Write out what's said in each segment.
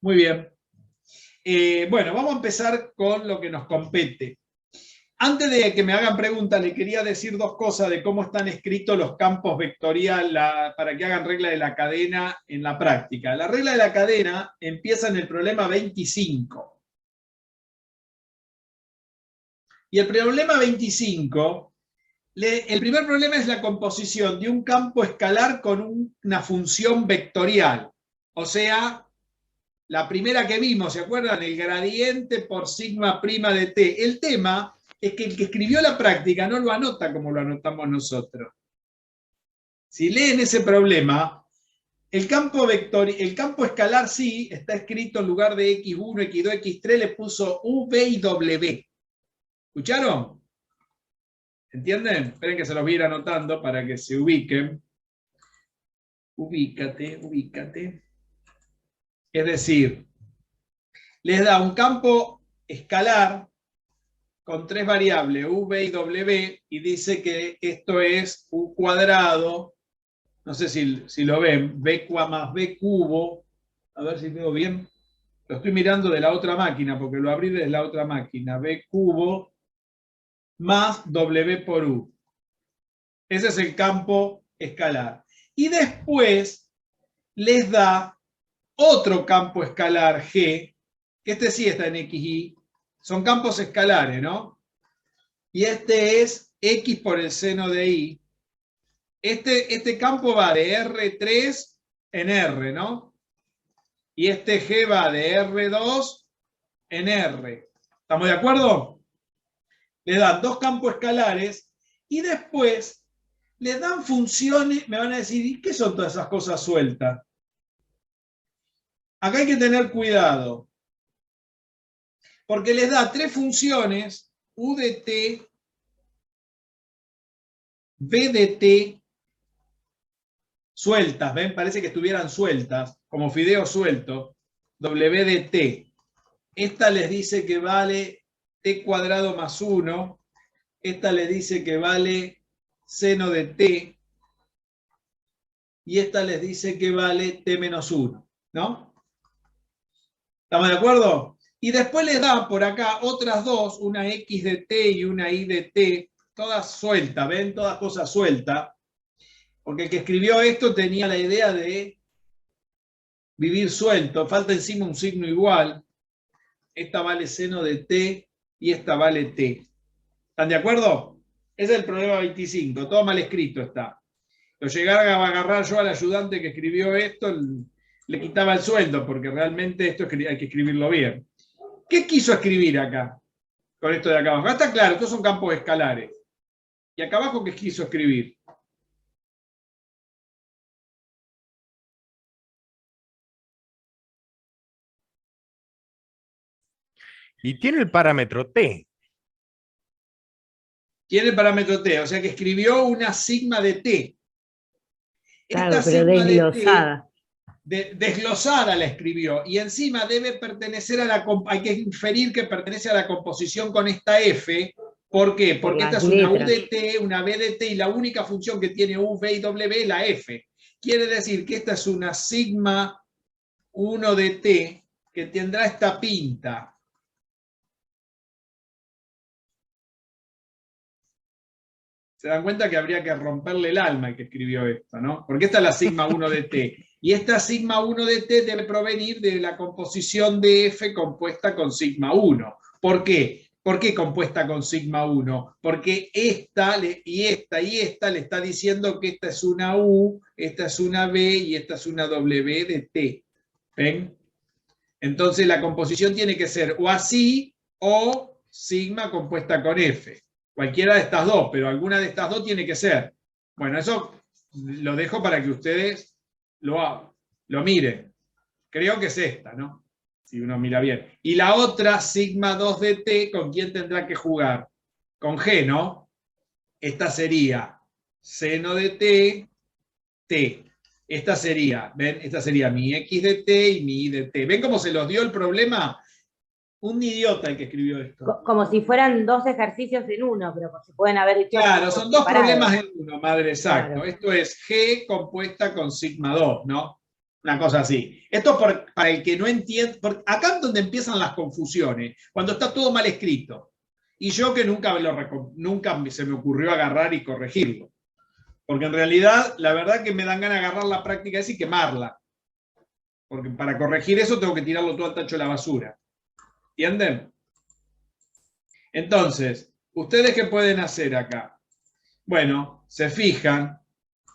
Muy bien. Bueno, vamos a empezar con lo que nos compete. Antes de que me hagan preguntas, le quería decir dos cosas de cómo están escritos los campos vectoriales para que hagan regla de la cadena en la práctica. La regla de la cadena empieza en el problema 25. Y el problema 25, el primer problema es la composición de un campo escalar con una función vectorial. O sea, la primera que vimos, ¿se acuerdan? El gradiente por sigma prima de t. El tema es que el que escribió la práctica no lo anota como lo anotamos nosotros. Si leen ese problema, el campo escalar sí está escrito en lugar de x1, x2, x3, le puso v y w. ¿Escucharon? ¿Entienden? Esperen que se los voy a ir anotando para que se ubiquen. Ubícate, ubícate. Es decir, les da un campo escalar con tres variables, v y w, y dice que esto es u cuadrado, no sé si lo ven, b más b cubo, a ver si veo bien, lo estoy mirando de la otra máquina, porque lo abrí desde la otra máquina, b cubo más w por u. Ese es el campo escalar. Y después les da otro campo escalar G, que este sí está en XY, son campos escalares, ¿no? Y este es X por el seno de Y. Este campo va de R3 en R, ¿no? Y este G va de R2 en R. ¿Estamos de acuerdo? Le dan dos campos escalares y después le dan funciones, me van a decir, ¿y qué son todas esas cosas sueltas? Acá hay que tener cuidado, porque les da tres funciones, u de t, v de t, sueltas, ¿ven? Parece que estuvieran sueltas, como fideo suelto, w de t. Esta les dice que vale t cuadrado más 1, esta les dice que vale seno de t, y esta les dice que vale t menos 1, ¿no? ¿Estamos de acuerdo? Y después les da por acá otras dos, una x de t y una y de t, todas sueltas, ¿ven? Todas cosas sueltas. Porque el que escribió esto tenía la idea de vivir suelto. Falta encima un signo igual. Esta vale seno de t y esta vale t. ¿Están de acuerdo? Ese es el problema 25. Todo mal escrito está. Lo llegara a agarrar yo al ayudante que escribió esto, le quitaba el sueldo, porque realmente esto hay que escribirlo bien. ¿Qué quiso escribir acá? Con esto de acá abajo. Está claro, estos son campos escalares. ¿Y acá abajo qué quiso escribir? Y tiene el parámetro t. Tiene el parámetro t, o sea que escribió una sigma de t. Claro, Esta pero sigma desglosada. de t, desglosada la escribió, y encima debe pertenecer a la, hay que inferir que pertenece a la composición con esta f. ¿Por qué? Porque esta es una u de t, una b de t, y la única función que tiene u, v y w es la f. Quiere decir que esta es una sigma 1 de t que tendrá esta pinta. Se dan cuenta que habría que romperle el alma al que escribió esto, ¿no? Porque esta es la sigma 1 de t. Y esta sigma 1 de t debe provenir de la composición de f compuesta con sigma 1. ¿Por qué? ¿Por qué compuesta con sigma 1? Porque esta y esta le está diciendo que esta es una u, esta es una b y esta es una w de t. ¿Ven? Entonces la composición tiene que ser o así o sigma compuesta con f. Cualquiera de estas dos, pero alguna de estas dos tiene que ser. Bueno, eso lo dejo para que ustedes lo miren. Creo que es esta, ¿no? Si uno mira bien. Y la otra, sigma 2 de t, ¿con quién tendrá que jugar? Con g, ¿no? Esta sería seno de t, t. Esta sería, ¿ven? Esta sería mi x de t y mi y de t. ¿Ven cómo se los dio el problema? Un idiota el que escribió esto. Como si fueran dos ejercicios en uno, pero se pueden haber hecho. Claro, son dos problemas en uno, madre, exacto. Claro. Esto es G compuesta con sigma 2, ¿no? Una cosa así. Esto para el que no entiende, acá es donde empiezan las confusiones, cuando está todo mal escrito. Y yo que nunca se me ocurrió agarrar y corregirlo. Porque en realidad, la verdad que me dan ganas de agarrar la práctica esa y quemarla. Porque para corregir eso tengo que tirarlo todo al tacho de la basura. ¿Entienden? Entonces, ¿ustedes qué pueden hacer acá? Bueno, se fijan.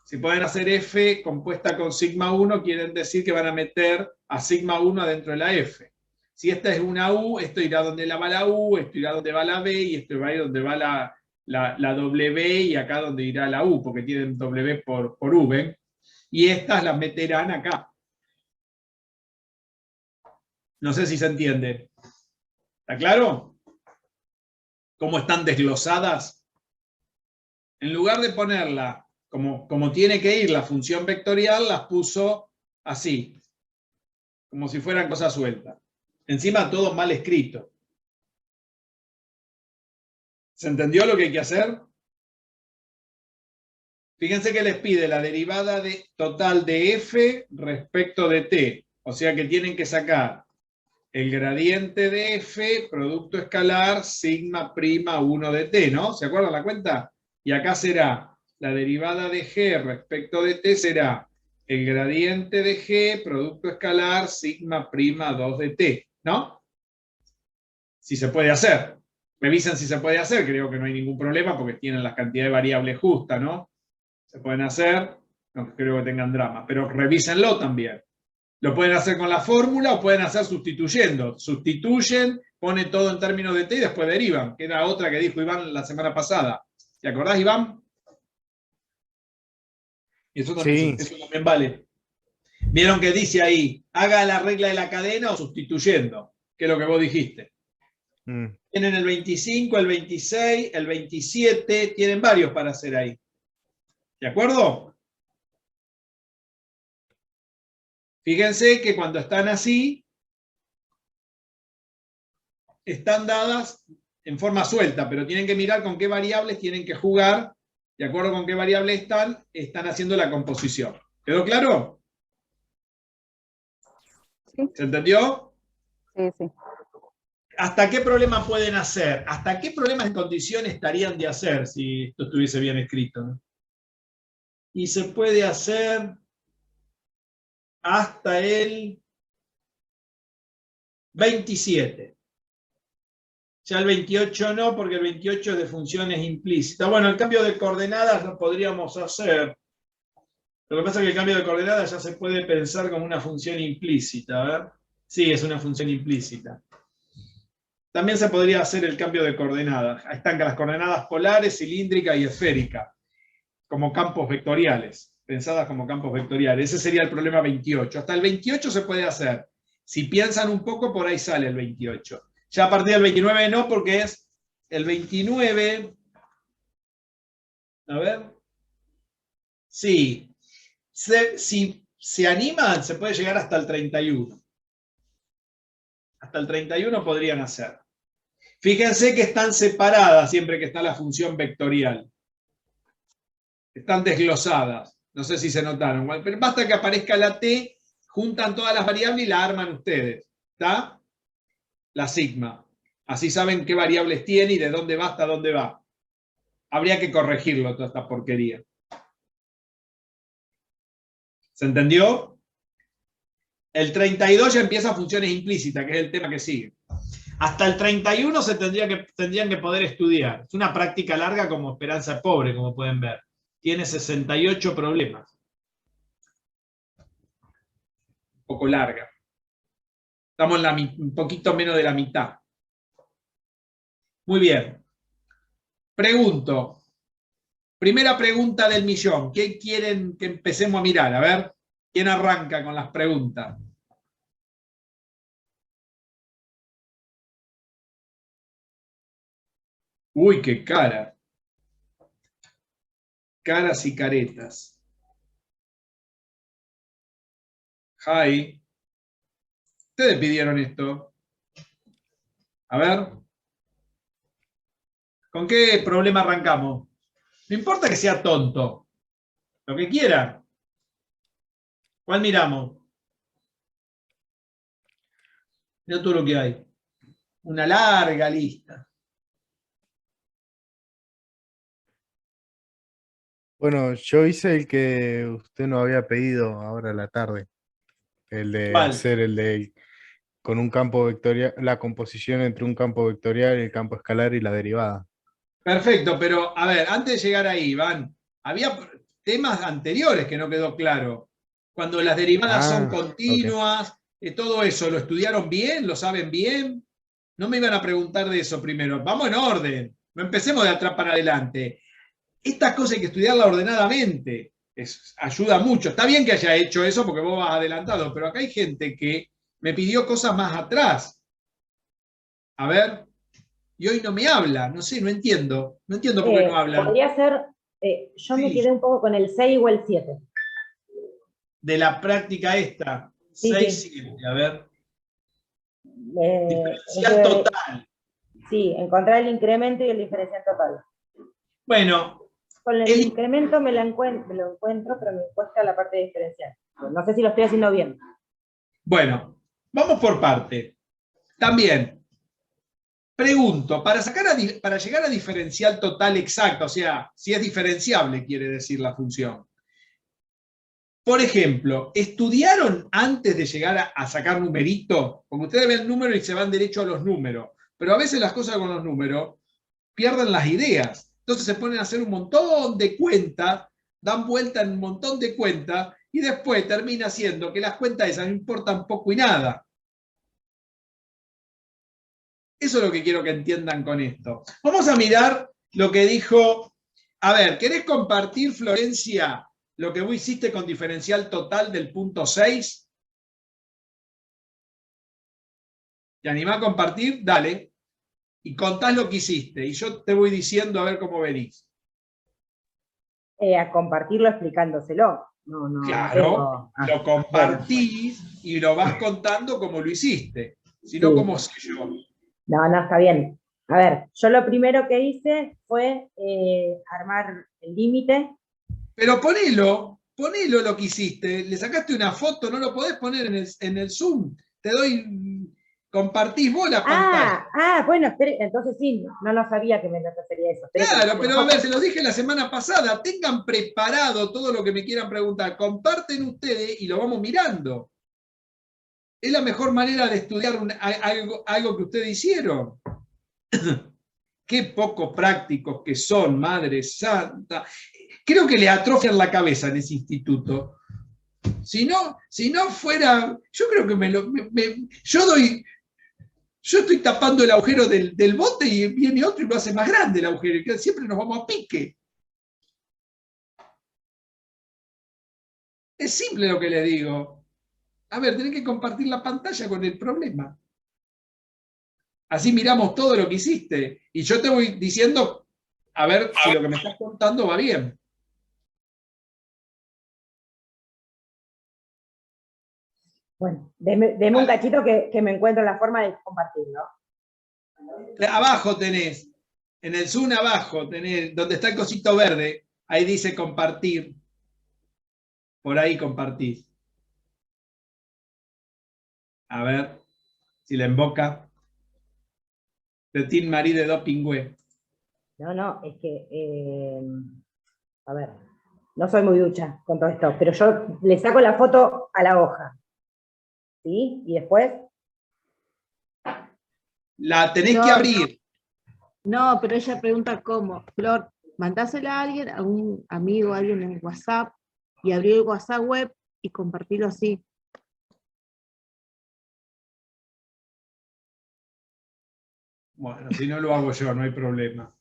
Si pueden hacer F compuesta con sigma 1, quieren decir que van a meter a sigma 1 adentro de la F. Si esta es una U, esto irá donde va la U, esto irá donde va la B, y esto va a ir donde va la W, y acá donde irá la U, porque tienen W por V. Y estas las meterán acá. No sé si se entiende. ¿Está claro? ¿Cómo están desglosadas? En lugar de ponerla como tiene que ir la función vectorial, las puso así, como si fueran cosas sueltas. Encima todo mal escrito. ¿Se entendió lo que hay que hacer? Fíjense que les pide la derivada total de f respecto de t. O sea que tienen que sacar el gradiente de f, producto escalar, sigma prima 1 de t, ¿no? ¿Se acuerdan la cuenta? Y acá será la derivada de g respecto de t será el gradiente de g, producto escalar, sigma prima 2 de t, ¿no? Si se puede hacer. Revisen si se puede hacer, creo que no hay ningún problema porque tienen las cantidades de variables justas, ¿no? Se pueden hacer, no creo que tengan drama, pero revísenlo también. Lo pueden hacer con la fórmula o pueden hacer sustituyendo. Sustituyen, pone todo en términos de t y después derivan, que era otra que dijo Iván la semana pasada. ¿Te acordás, Iván? Y eso también, Sí. eso también vale. Vieron que dice ahí, haga la regla de la cadena o sustituyendo, que es lo que vos dijiste. Tienen el 25, el 26, el 27, tienen varios para hacer ahí. ¿De acuerdo? Fíjense que cuando están así, están dadas en forma suelta, pero tienen que mirar con qué variables tienen que jugar, de acuerdo con qué variables están haciendo la composición. ¿Quedó claro? Sí. ¿Se entendió? Sí, sí. ¿Hasta qué problema pueden hacer? ¿Hasta qué problemas en condición estarían de hacer si esto estuviese bien escrito? Y se puede hacer hasta el 27. Ya el 28 no, porque el 28 es de funciones implícitas. Bueno, el cambio de coordenadas lo podríamos hacer. Lo que pasa es que el cambio de coordenadas ya se puede pensar como una función implícita. A ver. Sí, es una función implícita. También se podría hacer el cambio de coordenadas. Ahí están las coordenadas polares, cilíndrica y esférica, como campos vectoriales, pensadas como campos vectoriales. Ese sería el problema 28. Hasta el 28 se puede hacer. Si piensan un poco, por ahí sale el 28. Ya a partir del 29 no, porque es el 29. A ver. Sí. Si se animan, se puede llegar hasta el 31. Hasta el 31 podrían hacer. Fíjense que están separadas siempre que está la función vectorial. Están desglosadas. No sé si se notaron. Pero basta que aparezca la t, juntan todas las variables y la arman ustedes. ¿Está? La sigma. Así saben qué variables tiene y de dónde va hasta dónde va. Habría que corregirlo, toda esta porquería. ¿Se entendió? El 32 ya empieza funciones implícitas, que es el tema que sigue. Hasta el 31 tendrían que poder estudiar. Es una práctica larga como Esperanza Pobre, como pueden ver. Tiene 68 problemas. Un poco larga. Estamos en un poquito menos de la mitad. Muy bien. Pregunto. Primera pregunta del millón. ¿Qué quieren que empecemos a mirar? A ver, ¿quién arranca con las preguntas? Uy, qué cara. Caras y caretas. Hi. Ustedes pidieron esto. A ver. ¿Con qué problema arrancamos? No importa que sea tonto. Lo que quiera. ¿Cuál miramos? Mira todo lo que hay. Una larga lista. Bueno, yo hice el que usted no había pedido ahora a la tarde. El de ¿Cuál? hacer el de con un campo vectorial, la composición entre un campo vectorial, el campo escalar y la derivada. Perfecto, pero a ver, antes de llegar ahí, Iván, había temas anteriores que no quedó claro. Cuando las derivadas son Ok. continuas, todo eso, ¿lo estudiaron bien? ¿Lo saben bien? No me iban a preguntar de eso primero. Vamos en orden. No empecemos de atrás para adelante. Estas cosas hay que estudiarlas ordenadamente. Ayuda mucho. Está bien que haya hecho eso porque vos vas adelantado, pero acá hay gente que me pidió cosas más atrás. A ver, y hoy no me habla. No sé, no entiendo. No entiendo por qué no hablan. Podría ser, yo me Sí, quedé un poco con el 6 o el 7. de la práctica esta. Sí, 6, sí. 7. A ver. Es Diferencial que, total. sí, encontrar el incremento y el diferencial total. Bueno, Con el el, incremento me lo encuentro, pero me cuesta la parte diferencial. No sé si lo estoy haciendo bien. bueno, vamos por parte. También, pregunto, para llegar a diferencial total exacto, o sea, si es diferenciable, quiere decir la función. Por ejemplo, ¿estudiaron antes de llegar a sacar numerito? Porque ustedes ven el número y se van derecho a los números, pero a veces las cosas con los números pierden las ideas. Entonces se ponen a hacer un montón de cuentas, dan vuelta en un montón de cuentas y después termina siendo que las cuentas esas no importan poco y nada. Eso es lo que quiero que entiendan con esto. Vamos a mirar lo que dijo. A ver, ¿querés compartir, Florencia, lo que vos hiciste con diferencial total del punto 6? ¿Te animás a compartir? Dale. Y contás lo que hiciste. Y yo te voy diciendo a ver cómo venís. A compartirlo explicándoselo. No Claro, tengo. lo Bueno, compartís y lo vas contando como lo hiciste. Si no, sí. como sé yo. No, está bien. A ver, yo lo primero que hice fue armar el límite. Pero ponelo lo que hiciste. Le sacaste una foto, no lo podés poner en el Zoom. Te doy, compartís vos la pantalla. Bueno, espere, entonces sí, no lo sabía que me refería a eso. Espere que le Claro, saque una pero a ver, foto. se los dije la semana pasada, tengan preparado todo lo que me quieran preguntar, comparten ustedes y lo vamos mirando. Es la mejor manera de estudiar algo que ustedes hicieron. Qué poco prácticos que son, Madre Santa. Creo que le atrofian la cabeza en ese instituto. Si no fuera, yo creo que yo estoy tapando el agujero del bote y viene otro y lo hace más grande el agujero. Y siempre nos vamos a pique. Es simple lo que le digo. A ver, tenés que compartir la pantalla con el problema. Así miramos todo lo que hiciste. Y yo te voy diciendo, a ver si lo que me estás contando va bien. Bueno, deme un cachito que me encuentro la forma de compartirlo. Abajo tenés, en el Zoom abajo, tenés, donde está el cosito verde, ahí dice compartir. Por ahí compartís. A ver si la invoca. Petit Marie de Dopingüe. No, es que, a ver, no soy muy ducha con todo esto, pero yo le saco la foto a la hoja, ¿sí? Y después, La tenés que Flor, abrir. no, pero ella pregunta cómo. Flor, mandásela a alguien, a un amigo, a alguien en WhatsApp, y abrir el WhatsApp web y compartirlo así. Bueno, si no lo hago yo, no hay problema.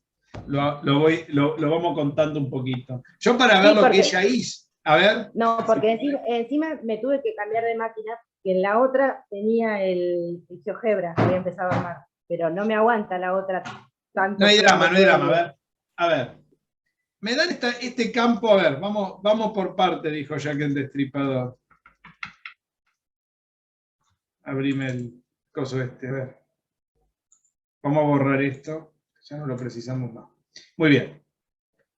Lo vamos contando un poquito. Yo para ver sí, lo que porque, ella hizo. A ver. no, porque encima me tuve que cambiar de máquina, que en la otra tenía el GeoGebra, que había empezado a armar, pero no me aguanta la otra tanto No hay drama, prende no hay todo el drama. día. A ver. Me dan este campo, a ver, vamos por parte, dijo Jack el Destripador. Abrime el coso este, a ver. Vamos a borrar esto. Ya no lo precisamos más. Muy bien.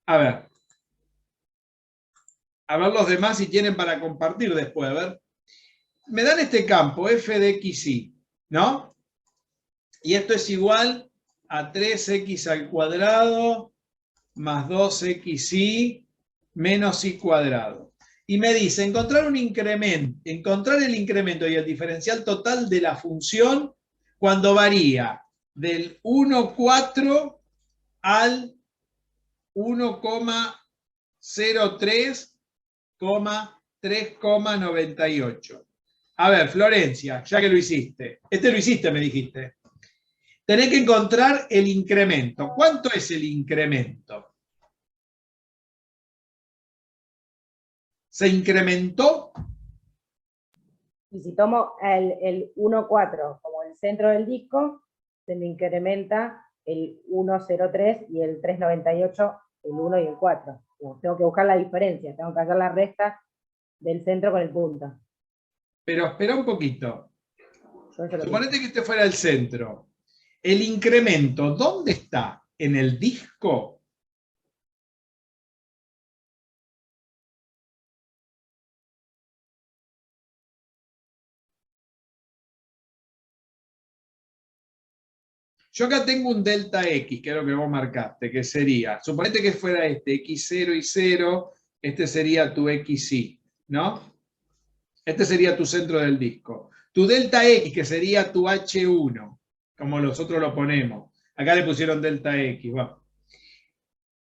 A ver. A ver los demás si tienen para compartir después, a ver. Me dan este campo, f de x, y. ¿no? Y esto es igual a 3x al cuadrado más 2xy menos y cuadrado. Y me dice, encontrar el incremento y el diferencial total de la función cuando varía del 1,4 al 1,03,3,98. A ver, Florencia, ya que lo hiciste. Lo hiciste, me dijiste. Tenés que encontrar el incremento. ¿Cuánto es el incremento? ¿Se incrementó? Y si tomo el 1,4 como el centro del disco, se me incrementa el 1,03 y el 3,98, el 1 y el 4. Tengo que buscar la diferencia, tengo que hacer la resta del centro con el punto. Pero espera un poquito. Suponete que este fuera el centro. El incremento, ¿dónde está? ¿En el disco? Yo acá tengo un delta X, que es lo que vos marcaste, que sería, suponete que fuera X0 y 0, este sería tu XY, ¿no? Este sería tu centro del disco. Tu delta X, que sería tu H1, como nosotros lo ponemos. Acá le pusieron delta X, va.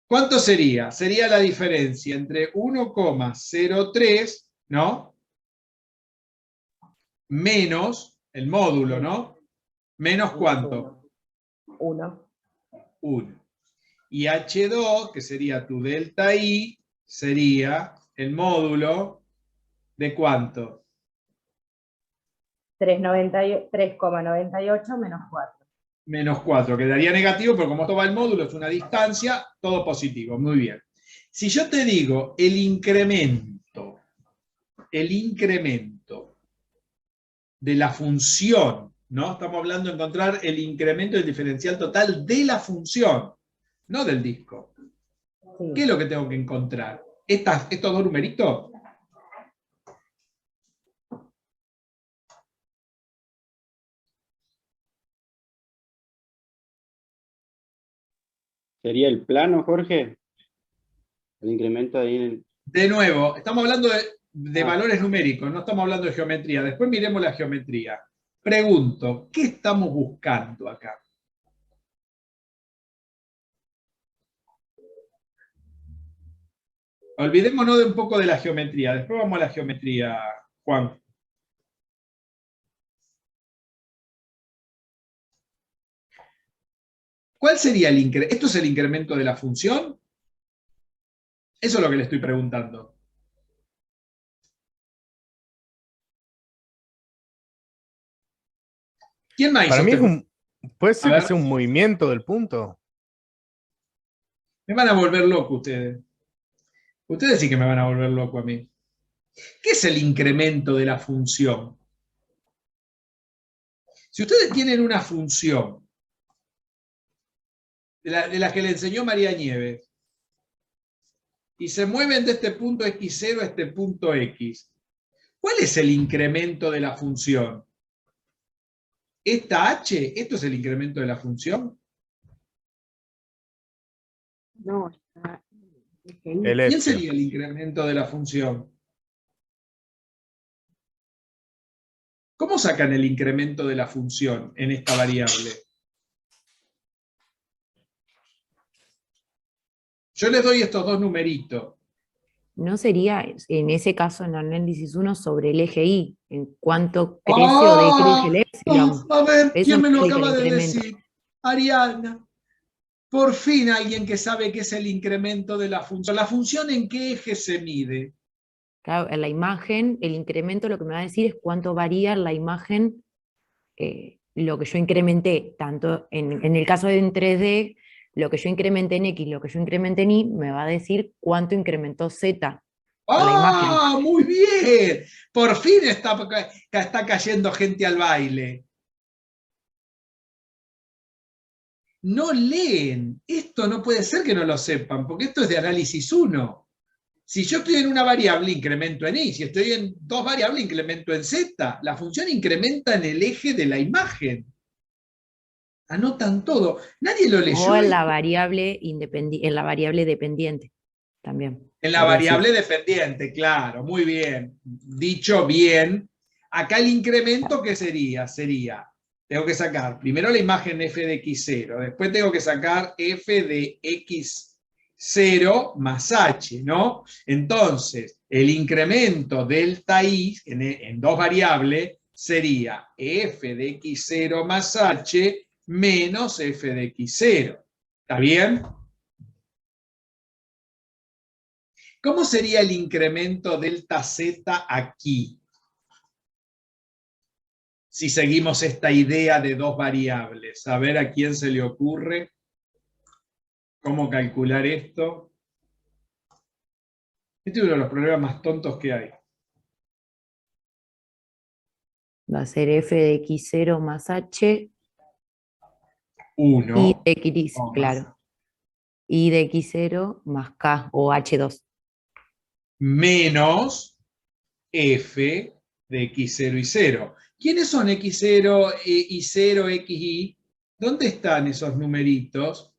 ¿Cuánto sería? Sería la diferencia entre 1,03, ¿no? Menos el módulo, ¿no? Menos ¿cuánto? 1. 1. Y H2, que sería tu delta I, sería el módulo de ¿cuánto? 3,98 menos 4. Menos 4, quedaría negativo, pero como esto va el módulo, es una distancia, todo positivo, muy bien. Si yo te digo el incremento de la función, ¿no? Estamos hablando de encontrar el incremento del diferencial total de la función, no del disco. Sí. ¿Qué es lo que tengo que encontrar? ¿Estos dos numeritos? ¿Sería el plano, Jorge? El incremento ahí en el... De nuevo, estamos hablando de valores numéricos, no estamos hablando de geometría. Después miremos la geometría. Pregunto, ¿qué estamos buscando acá? Olvidémonos de un poco de la geometría. Después vamos a la geometría, Juan. ¿Cuál sería el incremento? ¿Esto es el incremento de la función? Eso es lo que le estoy preguntando. ¿Quién más hizo Para mí este? puede ser A que ver. sea un movimiento del punto. Me van a volver loco ustedes. Ustedes sí que me van a volver loco a mí. ¿Qué es el incremento de la función? Si ustedes tienen una función de la que le enseñó María Nieves y se mueven de este punto x0 a este punto x, ¿cuál es el incremento de la función? ¿Esta h? ¿Esto es el incremento de la función? No, está. El ¿Quién F. sería el incremento de la función? ¿Cómo sacan el incremento de la función en esta variable? Yo les doy estos dos numeritos. ¿No sería en ese caso en análisis 1 sobre el eje Y, en cuánto crece o decrece el épsilon? A ver, Eso ¿quién me lo explica el acaba de incremento. decir? Ariana. Por fin alguien que sabe qué es el incremento de la función. ¿La función en qué eje se mide? Claro, en la imagen, el incremento lo que me va a decir es cuánto varía en la imagen lo que yo incrementé, tanto en el caso de en 3D, lo que yo incrementé en X, lo que yo incrementé en Y, me va a decir cuánto incrementó Z en la imagen. ¡Ah, muy bien! Por fin está cayendo gente al baile. No leen. Esto no puede ser que no lo sepan, porque esto es de análisis 1. Si yo estoy en una variable, incremento en y. Si estoy en dos variables, incremento en z. La función incrementa en el eje de la imagen. Anotan todo. Nadie lo leyó. O en esto. la variable en la variable dependiente también. En la podría variable decir. dependiente, claro, muy bien. Dicho bien. Acá el incremento, ¿qué sería? Sería, tengo que sacar primero la imagen f de x0, después tengo que sacar f de x0 más h, ¿no? Entonces, el incremento delta i en dos variables sería f de x0 más h menos f de x0. ¿Está bien? ¿Cómo sería el incremento delta z aquí? Si seguimos esta idea de dos variables. A ver a quién se le ocurre cómo calcular esto. Este es uno de los problemas más tontos que hay. Va a ser f de x0 más h 1, y de x, claro. Y de x0 más k o h2. menos f de x0 y 0. ¿Quiénes son x0 y 0, xy? ¿Dónde están esos numeritos?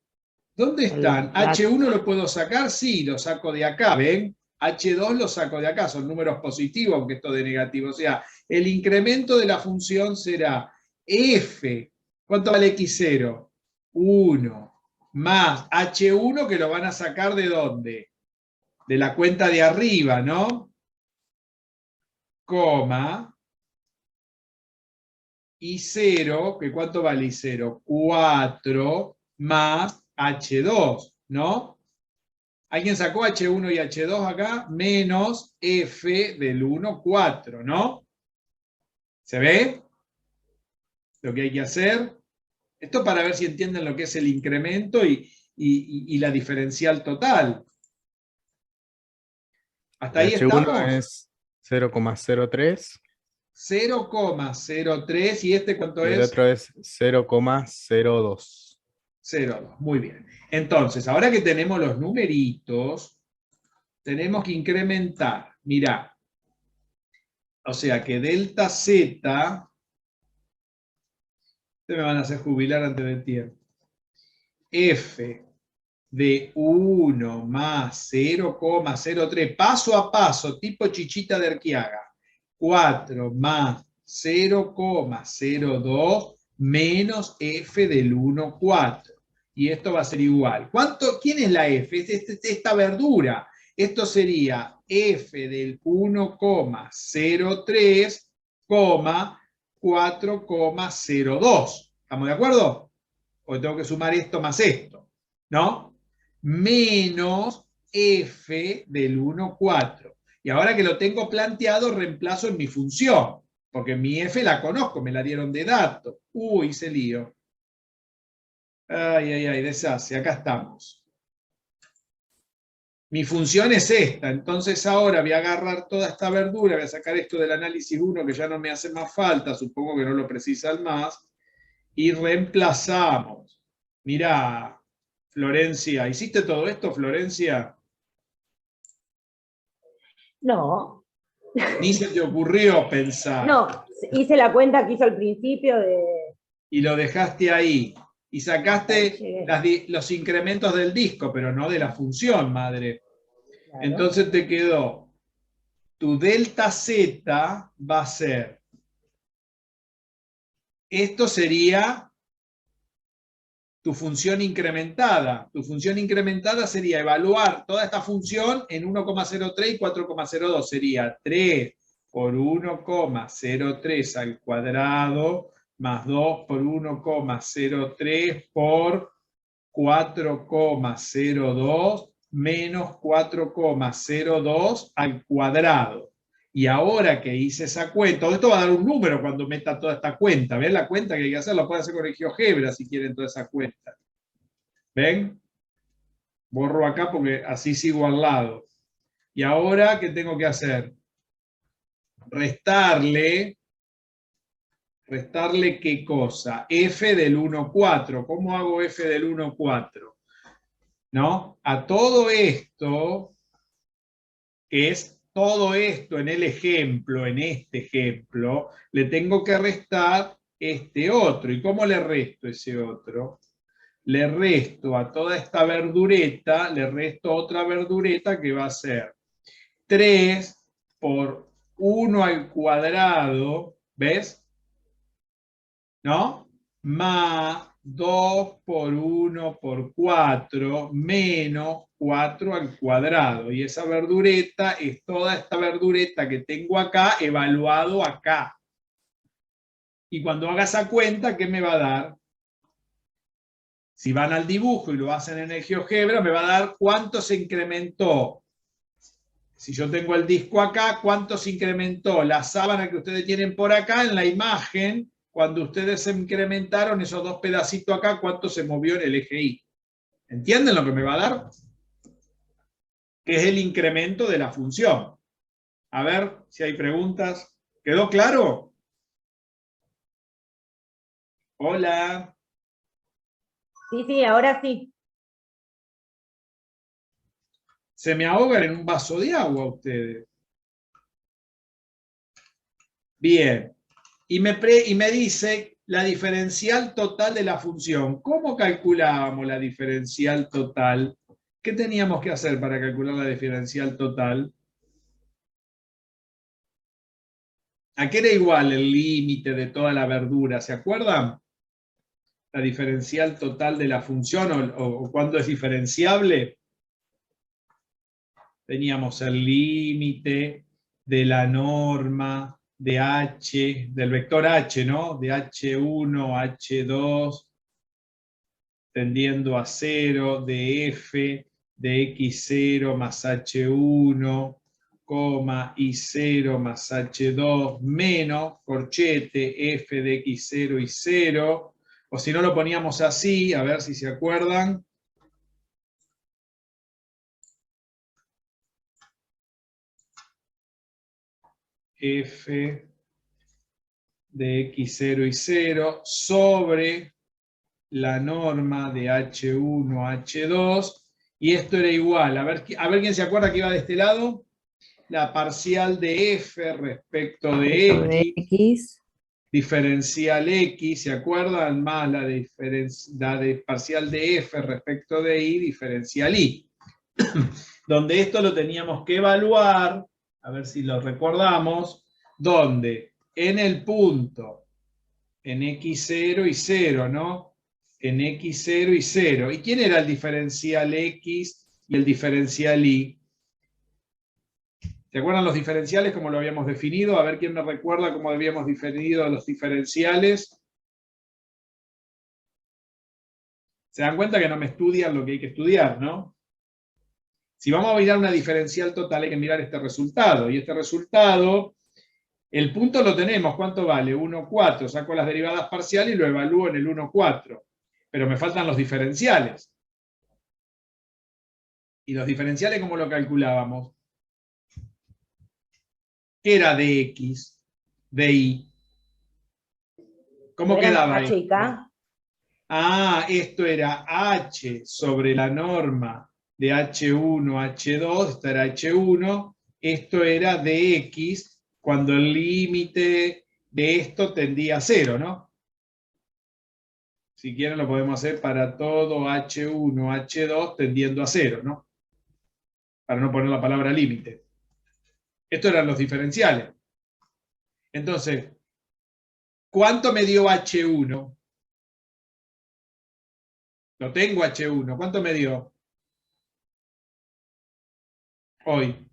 ¿Dónde están? ¿H1 lo puedo sacar? Sí, lo saco de acá, ¿ven? H2 lo saco de acá, son números positivos, aunque esto de negativo. O sea, el incremento de la función será f. ¿Cuánto vale x0? 1 más H1, que lo van a sacar ¿de dónde? De la cuenta de arriba, ¿no? Coma. Y 0, que ¿cuánto vale y 0? 4 más H2, ¿no? ¿Alguien sacó H1 y H2 acá? Menos F del 1, 4, ¿no? ¿Se ve lo que hay que hacer? Esto para ver si entienden lo que es el incremento y la diferencial total. ¿Hasta ahí H1 estamos? es 0,03 0,03 y este ¿cuánto y el es? otro es 0,02. 0,2. Muy bien. Entonces, ahora que tenemos los numeritos, tenemos que incrementar. Mirá. O sea que delta Z, me van a hacer jubilar antes de tiempo. F de 1 más 0,03, paso a paso, tipo Chichita de Arquiaga. 4 más 0,02 menos F del 1, 4. Y esto va a ser igual. ¿Quién es la F? Es esta verdura. Esto sería F del 1,03, 4,02. ¿Estamos de acuerdo? Porque tengo que sumar esto más esto, ¿no? Menos f del 1, 4. Y ahora que lo tengo planteado, reemplazo en mi función, porque mi f la conozco, me la dieron de dato. Hice lío. Ay, ay, ay, deshace, acá estamos. Mi función es esta, entonces ahora voy a agarrar toda esta verdura, voy a sacar esto del análisis 1 que ya no me hace más falta, supongo que no lo precisan más, y reemplazamos. Mirá, Florencia, ¿hiciste todo esto, Florencia? No, Ni se te ocurrió pensar. no, hice la cuenta que hizo al principio de... Y lo dejaste ahí. Y sacaste Llegué. los incrementos del disco, pero no de la función, madre. Claro. Entonces te quedó, tu delta Z va a ser, esto sería tu función incrementada. Tu función incrementada sería evaluar toda esta función en 1,03 y 4,02. Sería 3 por 1,03 al cuadrado más 2 por 1,03 por 4,02 menos 4,02 al cuadrado. Y ahora que hice esa cuenta, todo esto va a dar un número cuando meta toda esta cuenta. ¿Ven la cuenta que hay que hacer? Lo pueden hacer con el GeoGebra si quieren toda esa cuenta. ¿Ven? Borro acá porque así sigo al lado. Y ahora, ¿qué tengo que hacer? Restarle ¿qué cosa? F del 1, 4. ¿Cómo hago F del 1, 4? ¿No? A todo esto que es todo esto en el ejemplo, en este ejemplo, le tengo que restar este otro. ¿Y cómo le resto ese otro? Le resto a toda esta verdureta, le resto otra verdureta que va a ser 3 por 1 al cuadrado, ¿ves? ¿No? Más 2 por 1 por 4 menos 4 al cuadrado. Y esa verdureta es toda esta verdureta que tengo acá, evaluado acá. Y cuando haga esa cuenta, ¿qué me va a dar? Si van al dibujo y lo hacen en el GeoGebra, me va a dar cuánto se incrementó. Si yo tengo el disco acá, cuánto se incrementó la sábana que ustedes tienen por acá en la imagen. Cuando ustedes se incrementaron esos dos pedacitos acá, ¿cuánto se movió en el eje Y? ¿Entienden lo que me va a dar? Que es el incremento de la función. A ver si hay preguntas. ¿Quedó claro? Hola. Sí, ahora sí. Se me ahogan en un vaso de agua ustedes. Bien. Y me dice la diferencial total de la función. ¿Cómo calculábamos la diferencial total? ¿Qué teníamos que hacer para calcular la diferencial total? ¿A qué era igual el límite de toda la verdura? ¿Se acuerdan? La diferencial total de la función o cuándo es diferenciable. Teníamos el límite de la norma de H, del vector H, ¿no? De H1, H2, tendiendo a 0, de F, de X0 más H1, Y0 más H2, menos, corchete, F de X0 y 0, o si no lo poníamos así, a ver si se acuerdan. F de X0 y 0 sobre la norma de H1, H2, y esto era igual, a ver quién se acuerda que iba de este lado, la parcial de F respecto de X, diferencial X, ¿se acuerdan? Más la de parcial de F respecto de Y, diferencial Y. Donde esto lo teníamos que evaluar, a ver si lo recordamos, donde en el punto, en X0 y 0, ¿no? En X0 y 0. ¿Y quién era el diferencial X y el diferencial Y? ¿Se acuerdan los diferenciales como lo habíamos definido? A ver quién me recuerda cómo habíamos definido los diferenciales. Se dan cuenta que no me estudian lo que hay que estudiar, ¿no? Si vamos a mirar una diferencial total, hay que mirar este resultado. Y este resultado, el punto lo tenemos. ¿Cuánto vale? 1,4. Saco las derivadas parciales y lo evalúo en el 1,4. Pero me faltan los diferenciales. ¿Y los diferenciales cómo lo calculábamos? ¿Qué era de X? De Y. ¿Cómo quedaba H y esto? K. Ah, esto era H sobre la norma de H1, H2, esto era H1, esto era de X cuando el límite de esto tendía a 0, ¿no? Si quieren lo podemos hacer para todo H1, H2 tendiendo a 0, ¿no? Para no poner la palabra límite. Estos eran los diferenciales. Entonces, ¿cuánto me dio H1? Lo tengo H1. ¿Cuánto me dio? Hoy.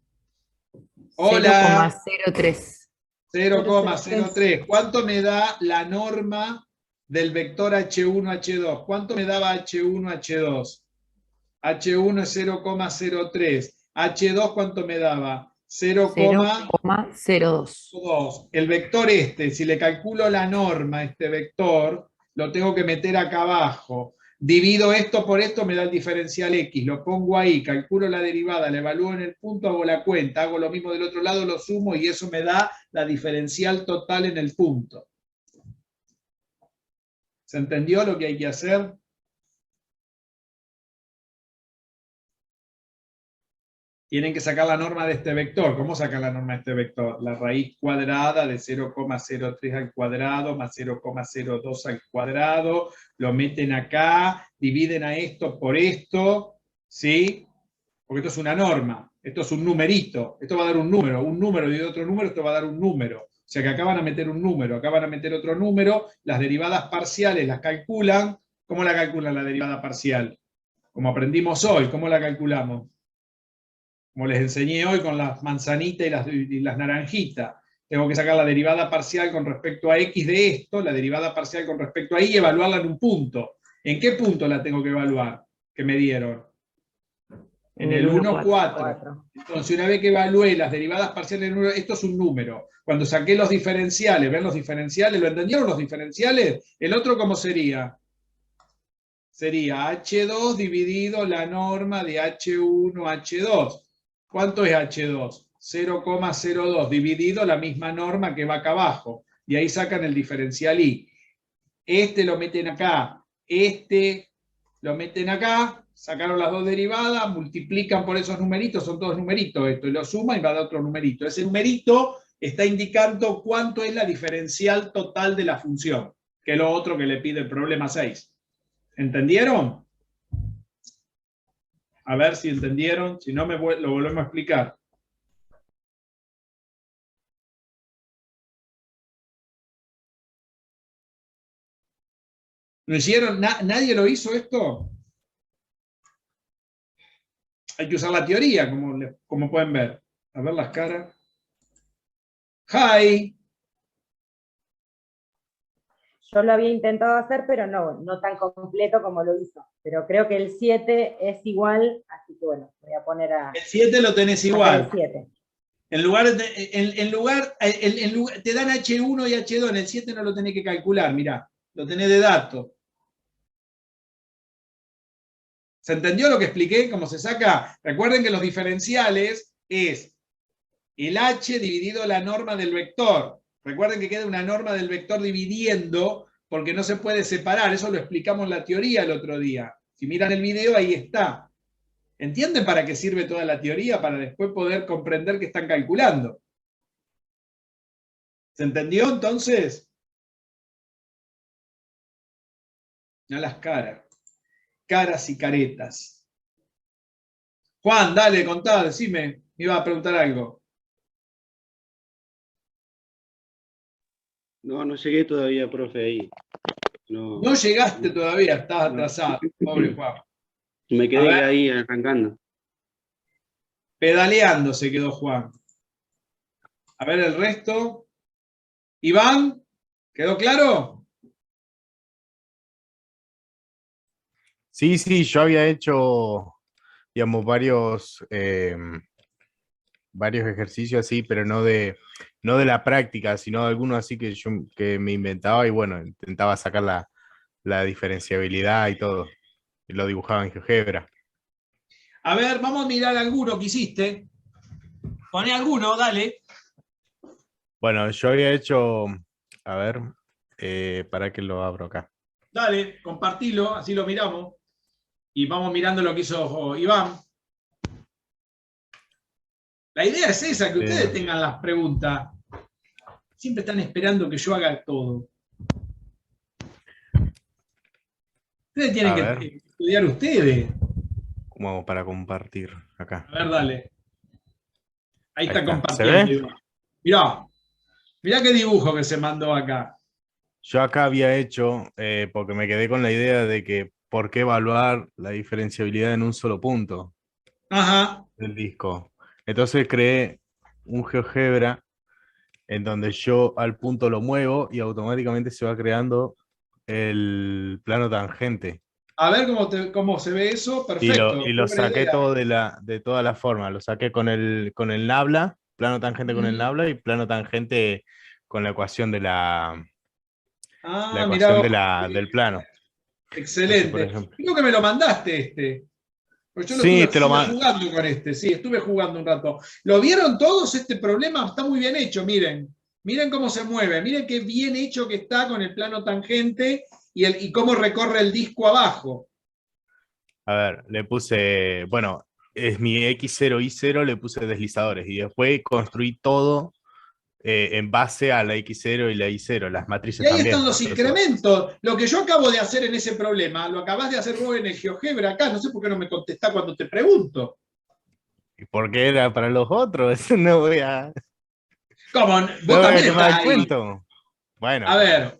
Hola. 0,03. 0,03. ¿Cuánto me da la norma del vector H1, H2? ¿Cuánto me daba H1, H2? H1 es 0,03. H2, ¿cuánto me daba? 0,02. 0,02. El vector este, si le calculo la norma, este vector, lo tengo que meter acá abajo. Divido esto por esto, me da el diferencial X, lo pongo ahí, calculo la derivada, la evalúo en el punto, hago la cuenta, hago lo mismo del otro lado, lo sumo y eso me da la diferencial total en el punto. ¿Se entendió lo que hay que hacer? Tienen que sacar la norma de este vector. ¿Cómo sacan la norma de este vector? La raíz cuadrada de 0,03 al cuadrado más 0,02 al cuadrado, lo meten acá, dividen a esto por esto, ¿sí? Porque esto es una norma, esto es un numerito, esto va a dar un número y de otro número esto va a dar un número. O sea que acá van a meter un número, acá van a meter otro número, las derivadas parciales las calculan. ¿Cómo la calculan la derivada parcial? Como aprendimos hoy, ¿cómo la calculamos? Como les enseñé hoy con las manzanitas y las naranjitas. Tengo que sacar la derivada parcial con respecto a x de esto, la derivada parcial con respecto a y, y evaluarla en un punto. ¿En qué punto la tengo que evaluar? Que me dieron. En el 1,4. Entonces, una vez que evalué las derivadas parciales, esto es un número. Cuando saqué los diferenciales, ¿ven los diferenciales? ¿Lo entendieron los diferenciales? ¿El otro cómo sería? Sería H2 dividido la norma de H1, H2. ¿Cuánto es H2? 0,02 dividido la misma norma que va acá abajo. Y ahí sacan el diferencial I. Este lo meten acá, este lo meten acá, sacaron las dos derivadas, multiplican por esos numeritos, son todos numeritos esto, y lo suman y va a dar otro numerito. Ese numerito está indicando cuánto es la diferencial total de la función, que es lo otro que le pide el problema 6. ¿Entendieron? A ver si entendieron, si no lo volvemos a explicar. ¿Lo hicieron? ¿Nadie lo hizo esto? Hay que usar la teoría, como pueden ver. A ver las caras. Hi. Yo lo había intentado hacer, pero no tan completo como lo hizo. Pero creo que el 7 es igual, así que bueno, voy a poner a... El 7 lo tenés igual. El 7. En lugar, te dan H1 y H2, en el 7 no lo tenés que calcular, mirá, lo tenés de dato. ¿Se entendió lo que expliqué? ¿Cómo se saca? Recuerden que los diferenciales es el H dividido la norma del vector. Recuerden que queda una norma del vector dividiendo, porque no se puede separar. Eso lo explicamos en la teoría el otro día. Si miran el video, ahí está. ¿Entienden para qué sirve toda la teoría? Para después poder comprender qué están calculando. ¿Se entendió entonces? No las caras. Caras y caretas. Juan, dale, contá, decime. Me iba a preguntar algo. No llegué todavía, profe, ahí. No llegaste todavía, estás atrasado. Pobre Juan. Me quedé ahí arrancando. Pedaleando se quedó Juan. A ver el resto. Iván, ¿quedó claro? Sí, yo había hecho, digamos, varios ejercicios así, pero no de la práctica, sino algunos así que me inventaba y bueno, intentaba sacar la diferenciabilidad y todo. Y lo dibujaba en GeoGebra. A ver, vamos a mirar alguno que hiciste. Poné alguno, dale. Bueno, yo había hecho, a ver, para que lo abro acá. Dale, compartilo, así lo miramos. Y vamos mirando lo que hizo Iván. La idea es esa, que ustedes tengan las preguntas. Siempre están esperando que yo haga todo. Ustedes tienen que estudiar ustedes. ¿Cómo hago para compartir acá? A ver, dale. Ahí está compartiendo. ¿Se ve? Mirá qué dibujo que se mandó acá. Yo acá había hecho, porque me quedé con la idea de que por qué evaluar la diferenciabilidad en un solo punto del disco. Entonces creé un GeoGebra en donde yo al punto lo muevo y automáticamente se va creando el plano tangente. A ver cómo se ve eso. Perfecto. Y lo saqué todo de todas las formas. Lo saqué con el nabla, plano tangente con el nabla y plano tangente con la ecuación de del plano. Excelente. Creo que me lo mandaste Pues yo estuve jugando con estuve jugando un rato. ¿Lo vieron todos? Este problema está muy bien hecho, miren. Miren cómo se mueve, miren qué bien hecho que está con el plano tangente y cómo recorre el disco abajo. A ver, le puse, bueno, es mi X0, Y0, le puse deslizadores y después construí todo en base a la X0 y la Y0, las matrices Y ahí también. están los incrementos. Lo que yo acabo de hacer en ese problema, lo acabas de hacer vos en el GeoGebra acá. No sé por qué no me contestás cuando te pregunto. ¿Y por qué era para los otros? No voy a... ¿Cómo? No Vos voy a también quemar estás el ahí. cuento. Bueno. A ver,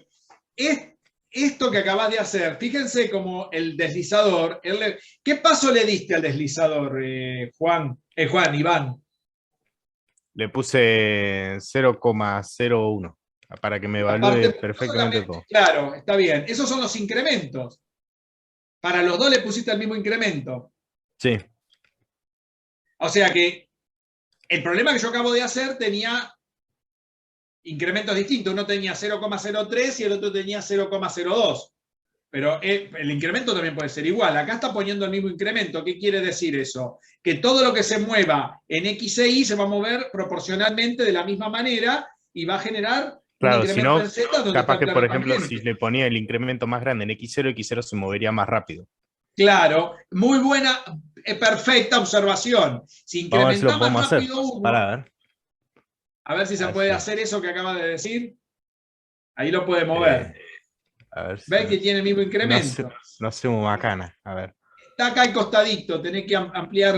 esto que acabas de hacer, fíjense como el deslizador. ¿Qué paso le diste al deslizador, Iván? Le puse 0,01 para que me evalúe perfectamente todo. Claro, está bien. Esos son los incrementos. Para los dos le pusiste el mismo incremento. Sí. O sea que el problema que yo acabo de hacer tenía incrementos distintos. Uno tenía 0,03 y el otro tenía 0,02. Pero el incremento también puede ser igual. Acá está poniendo el mismo incremento. ¿Qué quiere decir eso? Que todo lo que se mueva en X e Y se va a mover proporcionalmente de la misma manera y va a generar claro, un incremento si no, en Z. Donde capaz está que, por ejemplo, tangente. si le ponía el incremento más grande en X0, X0 se movería más rápido. Claro, muy buena, perfecta observación. Si incrementa más rápido uno, para ver. A ver si se puede hacer eso que acaba de decir. Ahí lo puede mover. A ver si ¿Ves que tiene el mismo incremento? No sé, muy macana. A ver. Está acá al costadito, tenés que ampliar.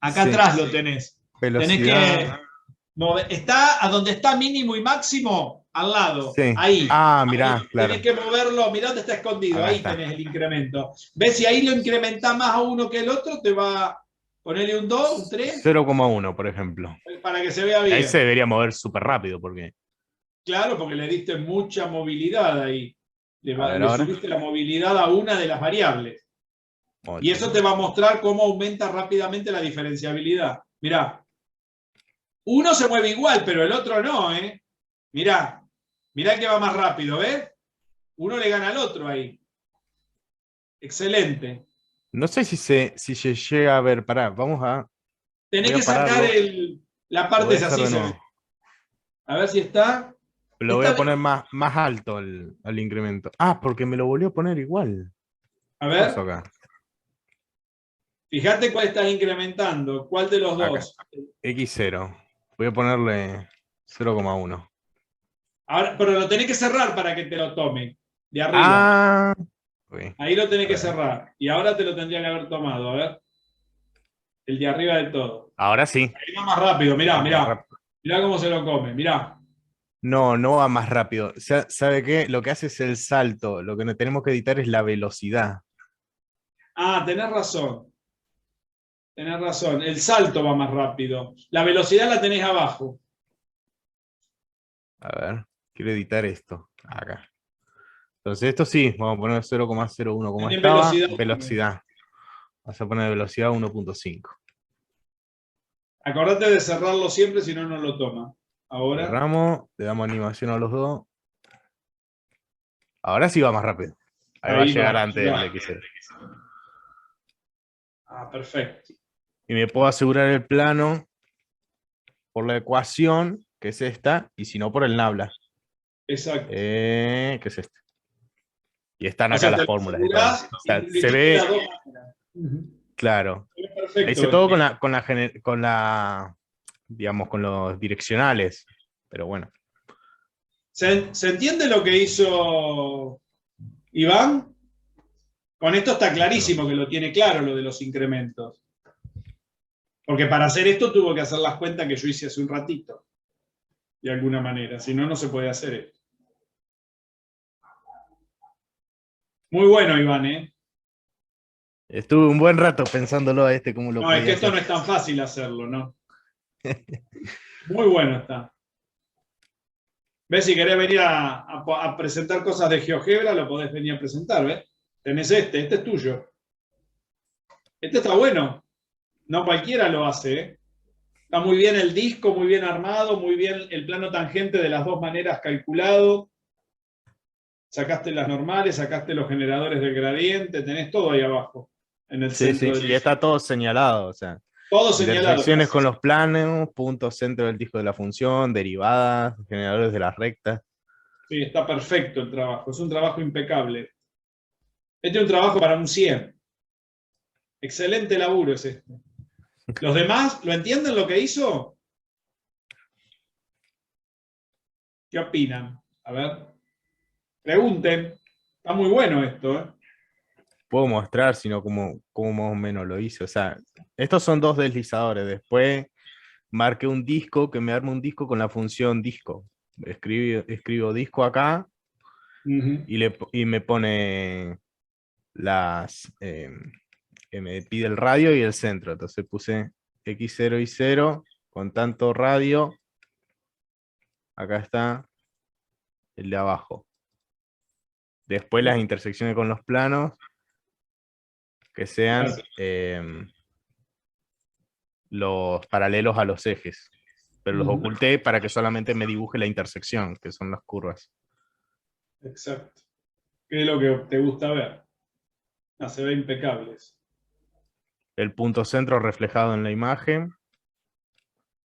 Acá atrás lo tenés. Velocidad. Tenés que mover. Está a donde está mínimo y máximo, al lado. Sí. Ahí. Ah, mirá, ahí. claro. Tenés que moverlo. Mirá dónde está escondido. Acá ahí está. Tenés el incremento. ¿Ves? Si ahí lo incrementás más a uno que el otro, te va a ponerle un 2, un 3. 0,1, por ejemplo. Para que se vea bien. Ahí se debería mover súper rápido porque... Claro, porque le diste mucha movilidad ahí. Le ahora. subiste la movilidad a una de las variables. 8. Y eso te va a mostrar cómo aumenta rápidamente la diferenciabilidad. Mirá. Uno se mueve igual, pero el otro no, ¿eh? Mirá. Mirá que va más rápido, ¿ves? Uno le gana al otro ahí. Excelente. No sé si se llega a ver. Pará, vamos a... Tenés que sacar la parte esa, así se ve. A ver si está... Lo voy a poner más alto al incremento. Ah, porque me lo volvió a poner igual. A ver. Acá? Fíjate cuál estás incrementando. ¿Cuál de los dos? X0. Voy a ponerle 0,1. Ahora, pero lo tenés que cerrar para que te lo tome. De arriba. Ah, okay. Ahí lo tenés que cerrar. Y ahora te lo tendría que haber tomado. A ver. El de arriba de todo. Ahora sí. Ahí va más rápido. Mirá. Mirá cómo se lo come. Mirá. No va más rápido. ¿Sabe qué? Lo que hace es el salto. Lo que tenemos que editar es la velocidad. Ah, tenés razón. Tenés razón. El salto va más rápido. La velocidad la tenés abajo. A ver. Quiero editar esto. Acá. Entonces esto sí. Vamos a poner 0,01 como estaba. Velocidad. Vas a poner velocidad 1.5. Acordate de cerrarlo siempre, si no, no lo toma. Ahora. Cerramos, le damos animación a los dos. Ahora sí va más rápido. Ahí va a llegar antes del XL. Ah, perfecto. Y me puedo asegurar el plano por la ecuación, que es esta, y si no por el nabla. Exacto. Que es este. Y están acá las fórmulas. O sea, se ve. Claro. Hice todo con la digamos, con los direccionales. Pero bueno. ¿Se entiende lo que hizo Iván? Con esto está clarísimo que lo tiene claro, lo de los incrementos. Porque para hacer esto tuvo que hacer las cuentas que yo hice hace un ratito. De alguna manera. Si no, no se puede hacer esto. Muy bueno, Iván, ¿eh? Estuve un buen rato pensándolo a este cómo lo No, es que esto no es tan fácil hacerlo, ¿no? Muy bueno está. ¿Ves? Si querés venir a presentar cosas de GeoGebra, lo podés venir a presentar, ¿ves? Tenés este es tuyo. Este está bueno. No cualquiera lo hace, ¿eh? Está muy bien el disco, muy bien armado, muy bien el plano tangente de las dos maneras calculado. Sacaste las normales, sacaste los generadores del gradiente, tenés todo ahí abajo. En el centro sí, ya está todo señalado, o sea. Todo señalado. Intersecciones con los planos, puntos centro del disco de la función, derivadas, generadores de las rectas. Sí, está perfecto el trabajo, es un trabajo impecable. Este es un trabajo para un 100. Excelente laburo es este. ¿Los demás lo entienden lo que hizo? ¿Qué opinan? A ver, pregunten. Está muy bueno esto, ¿eh? Puedo mostrar, sino como más o menos lo hice. O sea, estos son 2 deslizadores. Después marqué un disco que me arma un disco con la función disco. Escribo disco acá y me pone que me pide el radio y el centro. Entonces puse X0 y 0 con tanto radio. Acá está el de abajo. Después las intersecciones con los planos que sean los paralelos a los ejes. Pero los oculté para que solamente me dibuje la intersección, que son las curvas. Exacto. ¿Qué es lo que te gusta ver? Se ve impecable eso. El punto centro reflejado en la imagen.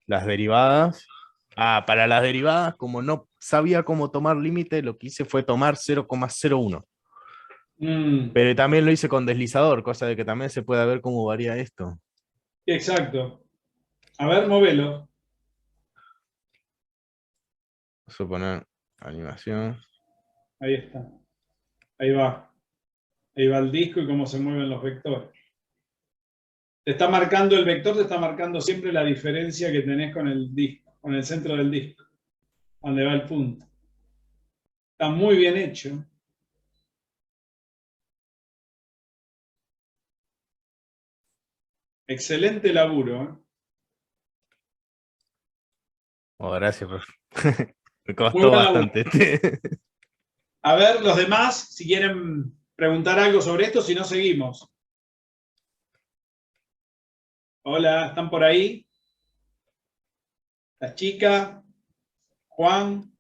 Las derivadas. Para las derivadas, como no sabía cómo tomar límite, lo que hice fue tomar 0,01. Pero también lo hice con deslizador, cosa de que también se pueda ver cómo varía esto. Exacto. A ver, móvelo. Vamos a poner animación. Ahí está. Ahí va. Ahí va el disco y cómo se mueven los vectores. Te está marcando el vector, te está marcando siempre la diferencia que tenés con el disco, con el centro del disco, donde va el punto. Está muy bien hecho. Excelente laburo, ¿eh? Oh, gracias, profe. Me costó bastante. A ver, los demás, si quieren preguntar algo sobre esto, si no, seguimos. Hola, ¿están por ahí? La chica, Juan.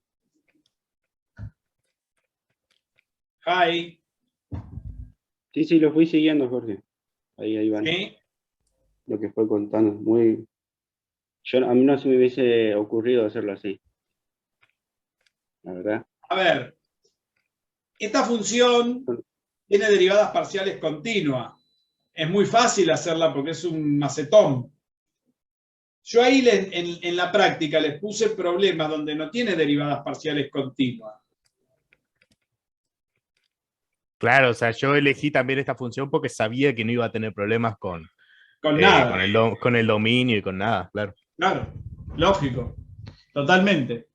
Hi. Sí, lo fui siguiendo, Jorge. Ahí van. ¿Sí? Lo que fue contando. A mí no se me hubiese ocurrido hacerlo así. La verdad. A ver, esta función tiene derivadas parciales continuas. Es muy fácil hacerla porque es un macetón. Yo ahí en la práctica les puse problemas donde no tiene derivadas parciales continuas. Claro, o sea, yo elegí también esta función porque sabía que no iba a tener problemas con nada. Con el dominio y con nada, claro. Claro, lógico, totalmente.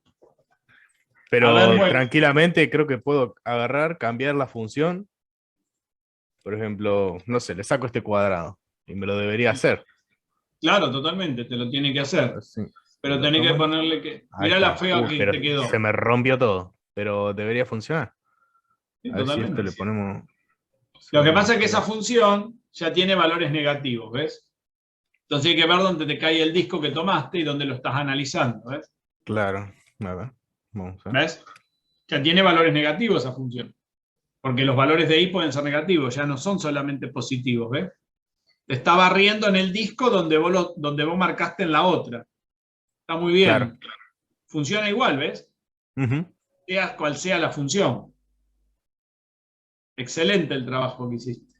Pero ver, bueno. tranquilamente creo que puedo agarrar, cambiar la función. Por ejemplo, no sé, le saco este cuadrado y me lo debería hacer. Claro, totalmente, te lo tiene que hacer. Sí, pero tenés que ponerle que... Mirá la fea que te quedó. Se me rompió todo, pero debería funcionar. Sí, a ver si esto le ponemos... Lo que pasa es que esa función ya tiene valores negativos, ¿ves? Entonces hay que ver dónde te cae el disco que tomaste y dónde lo estás analizando, ¿ves? Claro, a ver. Vamos a ver. ¿Ves? Ya tiene valores negativos esa función. Porque los valores de I pueden ser negativos, ya no son solamente positivos, ¿ves? Te está barriendo en el disco donde vos marcaste en la otra. Está muy bien. Claro. Funciona igual, ¿ves? Sea cual sea la función. Excelente el trabajo que hiciste.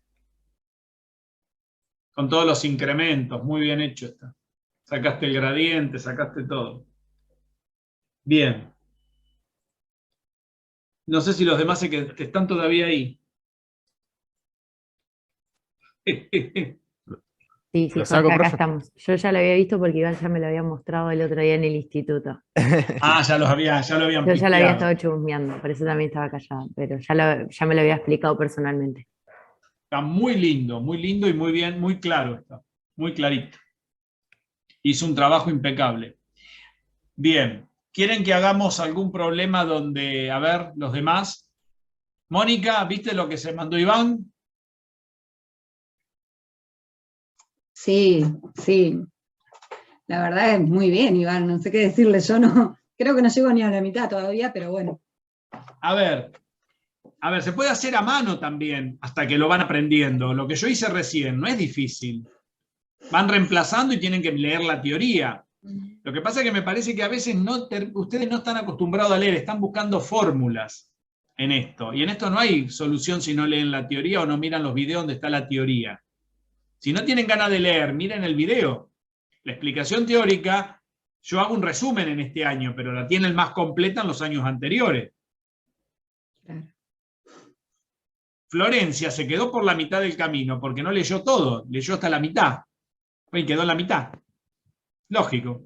Con todos los incrementos, muy bien hecho está. Sacaste el gradiente, sacaste todo. Bien. No sé si los demás que están todavía ahí. Sí, Jorge, acá estamos. Yo ya lo había visto porque Iván ya me lo había mostrado el otro día en el instituto. Ya lo habían Yo ya lo había estado chusmeando, por eso también estaba callada, pero ya me lo había explicado personalmente. Está muy lindo y muy bien, muy claro está. Muy clarito. Hizo un trabajo impecable. Bien. ¿Quieren que hagamos algún problema donde, a ver, los demás? Mónica, ¿viste lo que se mandó Iván? Sí. La verdad es muy bien, Iván, no sé qué decirle. Yo no, creo que no llego ni a la mitad todavía, pero bueno. A ver, se puede hacer a mano también, hasta que lo van aprendiendo. Lo que yo hice recién no es difícil. Van reemplazando y tienen que leer la teoría. Lo que pasa es que me parece que a veces ustedes no están acostumbrados a leer, están buscando fórmulas en esto. Y en esto no hay solución si no leen la teoría o no miran los videos donde está la teoría. Si no tienen ganas de leer, miren el video. La explicación teórica, yo hago un resumen en este año, pero la tienen más completa en los años anteriores. Claro. Florencia se quedó por la mitad del camino, porque no leyó todo, leyó hasta la mitad. Y quedó en la mitad. Lógico.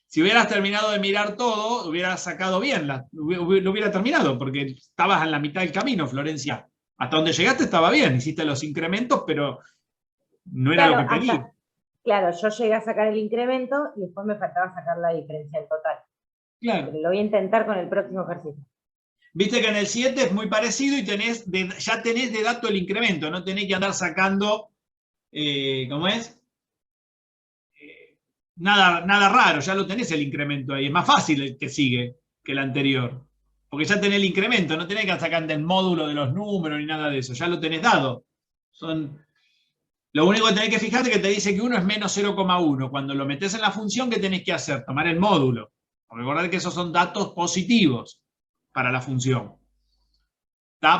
Si hubieras terminado de mirar todo, hubieras sacado bien, lo hubiera terminado, porque estabas en la mitad del camino, Florencia. Hasta donde llegaste estaba bien, hiciste los incrementos, pero no era Claro, lo que pedí. claro, yo llegué a sacar el incremento y después me faltaba sacar la diferencia en total. Claro. Pero lo voy a intentar con el próximo ejercicio. Viste que en el 7 es muy parecido y ya tenés de dato el incremento, no tenés que andar sacando, ¿cómo es? Nada raro, ya lo tenés el incremento ahí. Es más fácil el que sigue que el anterior. Porque ya tenés el incremento, no tenés que sacar del módulo de los números ni nada de eso, ya lo tenés dado. Lo único que tenés que fijarte es que te dice que 1 es menos 0,1. Cuando lo metés en la función, ¿qué tenés que hacer? Tomar el módulo. Recordad que esos son datos positivos para la función.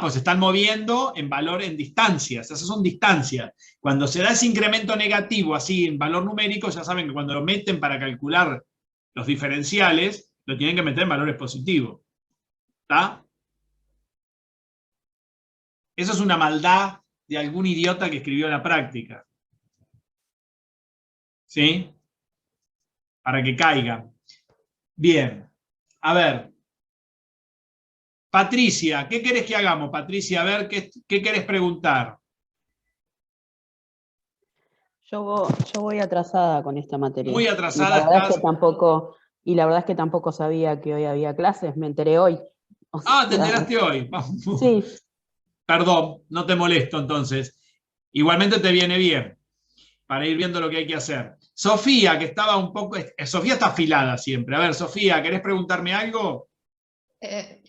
Pues se están moviendo en valor en distancias, esas son distancias. Cuando se da ese incremento negativo así en valor numérico, ya saben que cuando lo meten para calcular los diferenciales, lo tienen que meter en valores positivos. ¿Está? Eso es una maldad de algún idiota que escribió la práctica. ¿Sí? Para que caigan. Bien. A ver. Patricia, ¿qué querés que hagamos, Patricia? A ver, ¿qué querés preguntar? Yo voy atrasada con esta materia. Muy atrasada y la verdad estás. es que tampoco sabía que hoy había clases, me enteré hoy. Te enteraste hoy. Sí. Perdón, no te molesto entonces. Igualmente te viene bien, para ir viendo lo que hay que hacer. Sofía, que estaba un poco... Sofía está afilada siempre. A ver, Sofía, ¿querés preguntarme algo?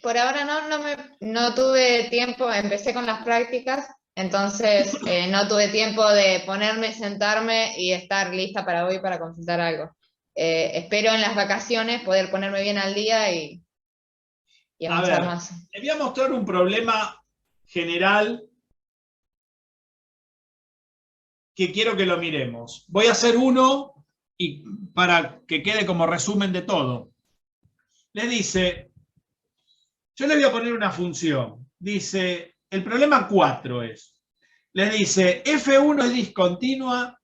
Por ahora no tuve tiempo, empecé con las prácticas, entonces no tuve tiempo de ponerme, sentarme y estar lista para hoy para consultar algo. Espero en las vacaciones poder ponerme bien al día y avanzar más. Te voy a mostrar un problema general que quiero que lo miremos. Voy a hacer uno y para que quede como resumen de todo. Le dice... Yo le voy a poner una función. Dice, el problema 4 es, les dice, F1 es discontinua.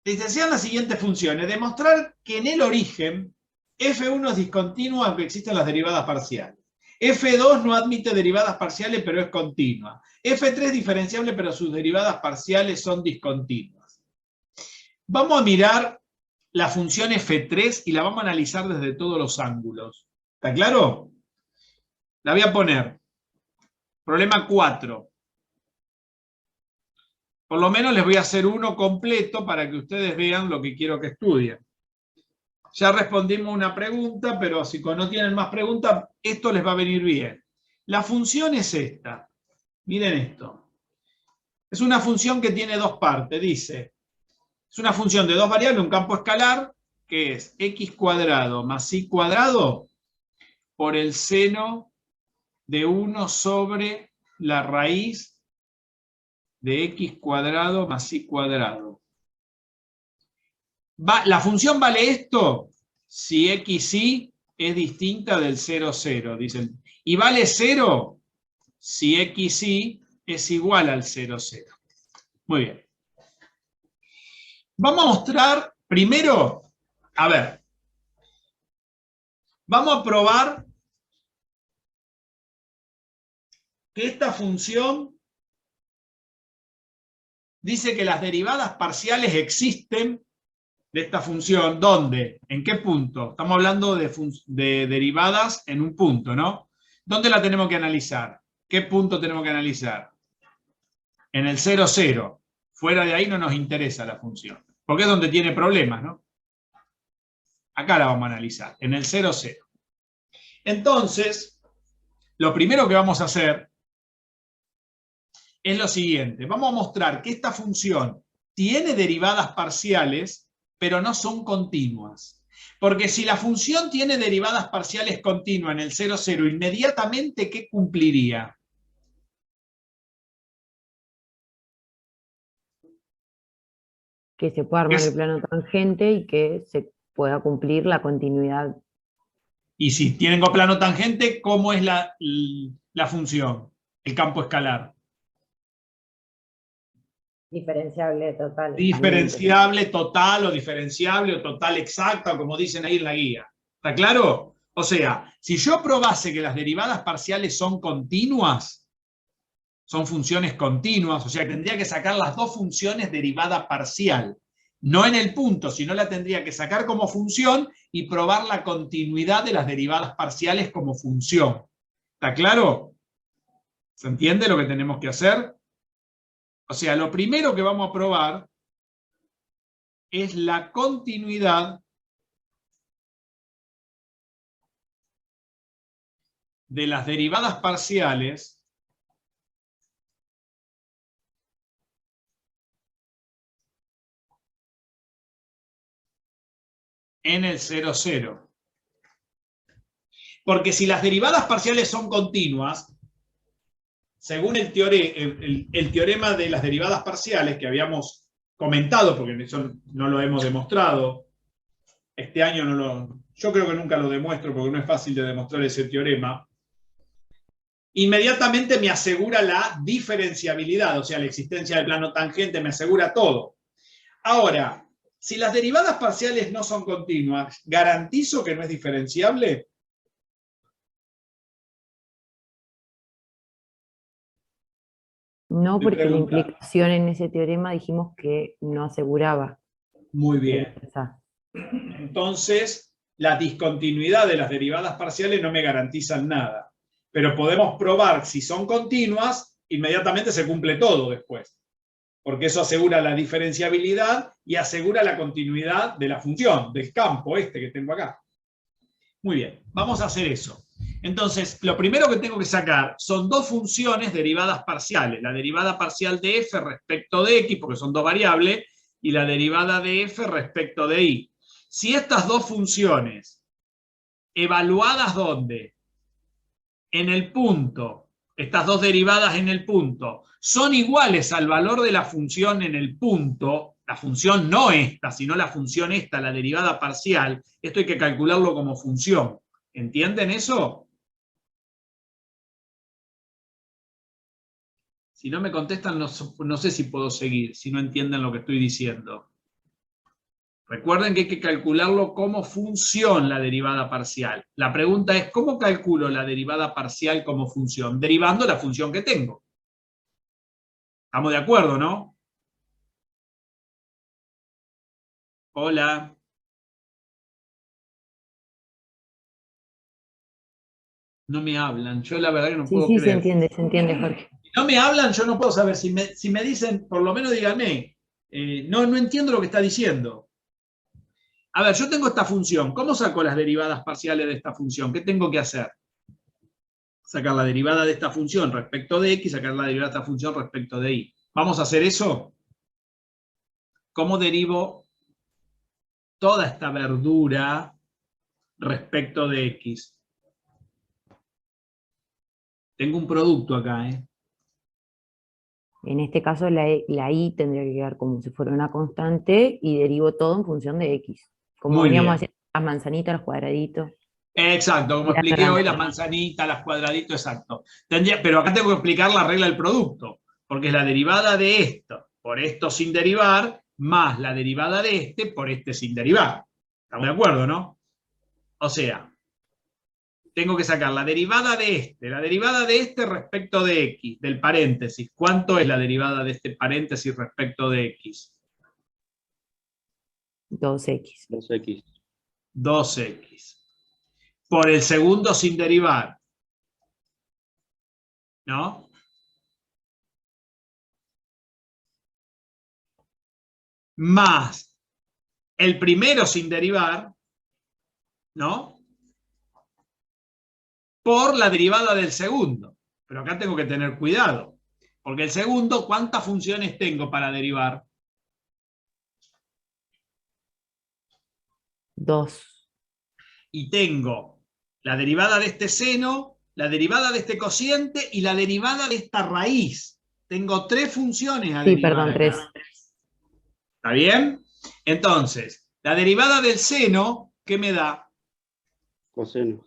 Dice, sean las siguientes funciones. Demostrar que en el origen F1 es discontinua aunque existan las derivadas parciales. F2 no admite derivadas parciales pero es continua. F3 es diferenciable pero sus derivadas parciales son discontinuas. Vamos a mirar la función F3 y la vamos a analizar desde todos los ángulos. ¿Está claro? La voy a poner. Problema 4. Por lo menos les voy a hacer uno completo para que ustedes vean lo que quiero que estudien. Ya respondimos una pregunta, pero si no tienen más preguntas, esto les va a venir bien. La función es esta. Miren esto. Es una función que tiene dos partes. Dice, es una función de dos variables, un campo escalar, que es x cuadrado más y cuadrado por el seno de 1 sobre la raíz de x cuadrado más y cuadrado. La función vale esto si xy es distinta del 0, 0, dicen. Y vale 0 si xy es igual al 0, 0. Muy bien. Vamos a mostrar primero, a ver, vamos a probar que esta función dice que las derivadas parciales existen de esta función. ¿Dónde? ¿En qué punto? Estamos hablando de derivadas en un punto, ¿no? ¿Dónde la tenemos que analizar? ¿Qué punto tenemos que analizar? En el 0, 0. Fuera de ahí no nos interesa la función, porque es donde tiene problemas, ¿no? Acá la vamos a analizar, en el 0, 0. Entonces, lo primero que vamos a hacer es lo siguiente. Vamos a mostrar que esta función tiene derivadas parciales, pero no son continuas. Porque si la función tiene derivadas parciales continuas en el 0, 0, inmediatamente, ¿qué cumpliría? Que se pueda armar el plano tangente y que se pueda cumplir la continuidad. Y si tengo plano tangente, ¿cómo es la función? El campo escalar. Diferenciable total. Diferenciable total o diferenciable o total exacta, como dicen ahí en la guía. ¿Está claro? O sea, si yo probase que las derivadas parciales son continuas, son funciones continuas, o sea, tendría que sacar las dos funciones derivada parcial. No en el punto, sino la tendría que sacar como función y probar la continuidad de las derivadas parciales como función. ¿Está claro? ¿Se entiende lo que tenemos que hacer? O sea, lo primero que vamos a probar es la continuidad de las derivadas parciales en el 0, 0. Porque si las derivadas parciales son continuas, según el teorema de las derivadas parciales que habíamos comentado, porque eso no lo hemos demostrado, este año yo creo que nunca lo demuestro porque no es fácil de demostrar ese teorema, inmediatamente me asegura la diferenciabilidad, o sea, la existencia del plano tangente me asegura todo. Ahora, si las derivadas parciales no son continuas, ¿garantizo que no es diferenciable? No, porque la implicación en ese teorema dijimos que no aseguraba. Muy bien. Entonces, la discontinuidad de las derivadas parciales no me garantizan nada. Pero podemos probar si son continuas, inmediatamente se cumple todo después. Porque eso asegura la diferenciabilidad y asegura la continuidad de la función, del campo este que tengo acá. Muy bien, vamos a hacer eso. Entonces, lo primero que tengo que sacar son dos funciones derivadas parciales. La derivada parcial de f respecto de x, porque son dos variables, y la derivada de f respecto de y. Si estas dos funciones, evaluadas ¿dónde? En el punto, estas dos derivadas en el punto, son iguales al valor de la función en el punto, la función no esta, sino la función esta, la derivada parcial, esto hay que calcularlo como función. ¿Entienden eso? Si no me contestan, no sé si puedo seguir, si no entienden lo que estoy diciendo. Recuerden que hay que calcularlo como función la derivada parcial. La pregunta es, ¿cómo calculo la derivada parcial como función? Derivando la función que tengo. ¿Estamos de acuerdo, no? Hola. No me hablan. Yo la verdad que no puedo creer. Sí, se entiende, Jorge. Si no me hablan, yo no puedo saber. Si me dicen, por lo menos díganme. No entiendo lo que está diciendo. A ver, yo tengo esta función. ¿Cómo saco las derivadas parciales de esta función? ¿Qué tengo que hacer? Sacar la derivada de esta función respecto de x, sacar la derivada de esta función respecto de y. ¿Vamos a hacer eso? ¿Cómo derivo toda esta verdura respecto de x? Tengo un producto acá, ¿eh? En este caso la y tendría que quedar como si fuera una constante y derivo todo en función de x. Como veníamos haciendo las manzanitas, los cuadraditos. Exacto, como expliqué hoy, las manzanitas, las cuadraditos, exacto. Pero acá tengo que explicar la regla del producto, porque es la derivada de esto por esto sin derivar, más la derivada de este por este sin derivar. ¿Estamos de acuerdo, no? O sea, tengo que sacar la derivada de este respecto de x, del paréntesis. ¿Cuánto es la derivada de este paréntesis respecto de x? 2x. 2x. 2x. Por el segundo sin derivar. ¿No? Más el primero sin derivar, ¿no? Por la derivada del segundo. Pero acá tengo que tener cuidado. Porque el segundo, ¿cuántas funciones tengo para derivar? 2. Y tengo la derivada de este seno, la derivada de este cociente y la derivada de esta raíz. Tengo 3 funciones a derivar. Perdón, 3. ¿Está bien? Entonces, la derivada del seno, ¿qué me da? Coseno.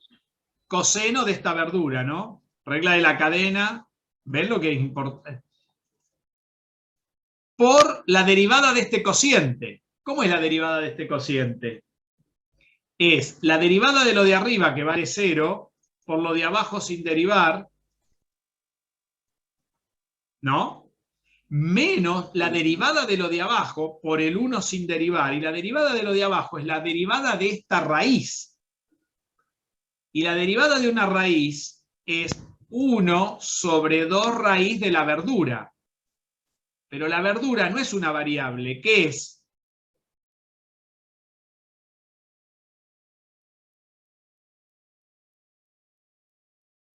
Coseno de esta verdura, ¿no? Regla de la cadena. ¿Ven lo que es importante? Por la derivada de este cociente. ¿Cómo es la derivada de este cociente? Es la derivada de lo de arriba, que vale 0, por lo de abajo sin derivar, ¿no? Menos la derivada de lo de abajo por el 1 sin derivar. Y la derivada de lo de abajo es la derivada de esta raíz. Y la derivada de una raíz es 1 sobre 2 raíz de la verdura. Pero la verdura no es una variable. ¿Qué es?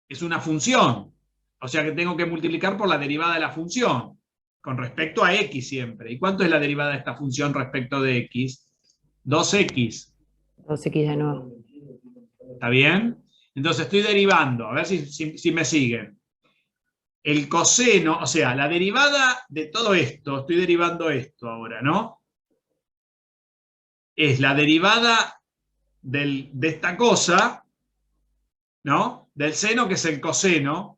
Es una función. O sea que tengo que multiplicar por la derivada de la función. Con respecto a x siempre. ¿Y cuánto es la derivada de esta función respecto de x? 2x. 2x de nuevo. ¿Está bien? Entonces estoy derivando. A ver si me siguen. El coseno, o sea, la derivada de todo esto, estoy derivando esto ahora, ¿no? Es la derivada de esta cosa, ¿no? Del seno, que es el coseno,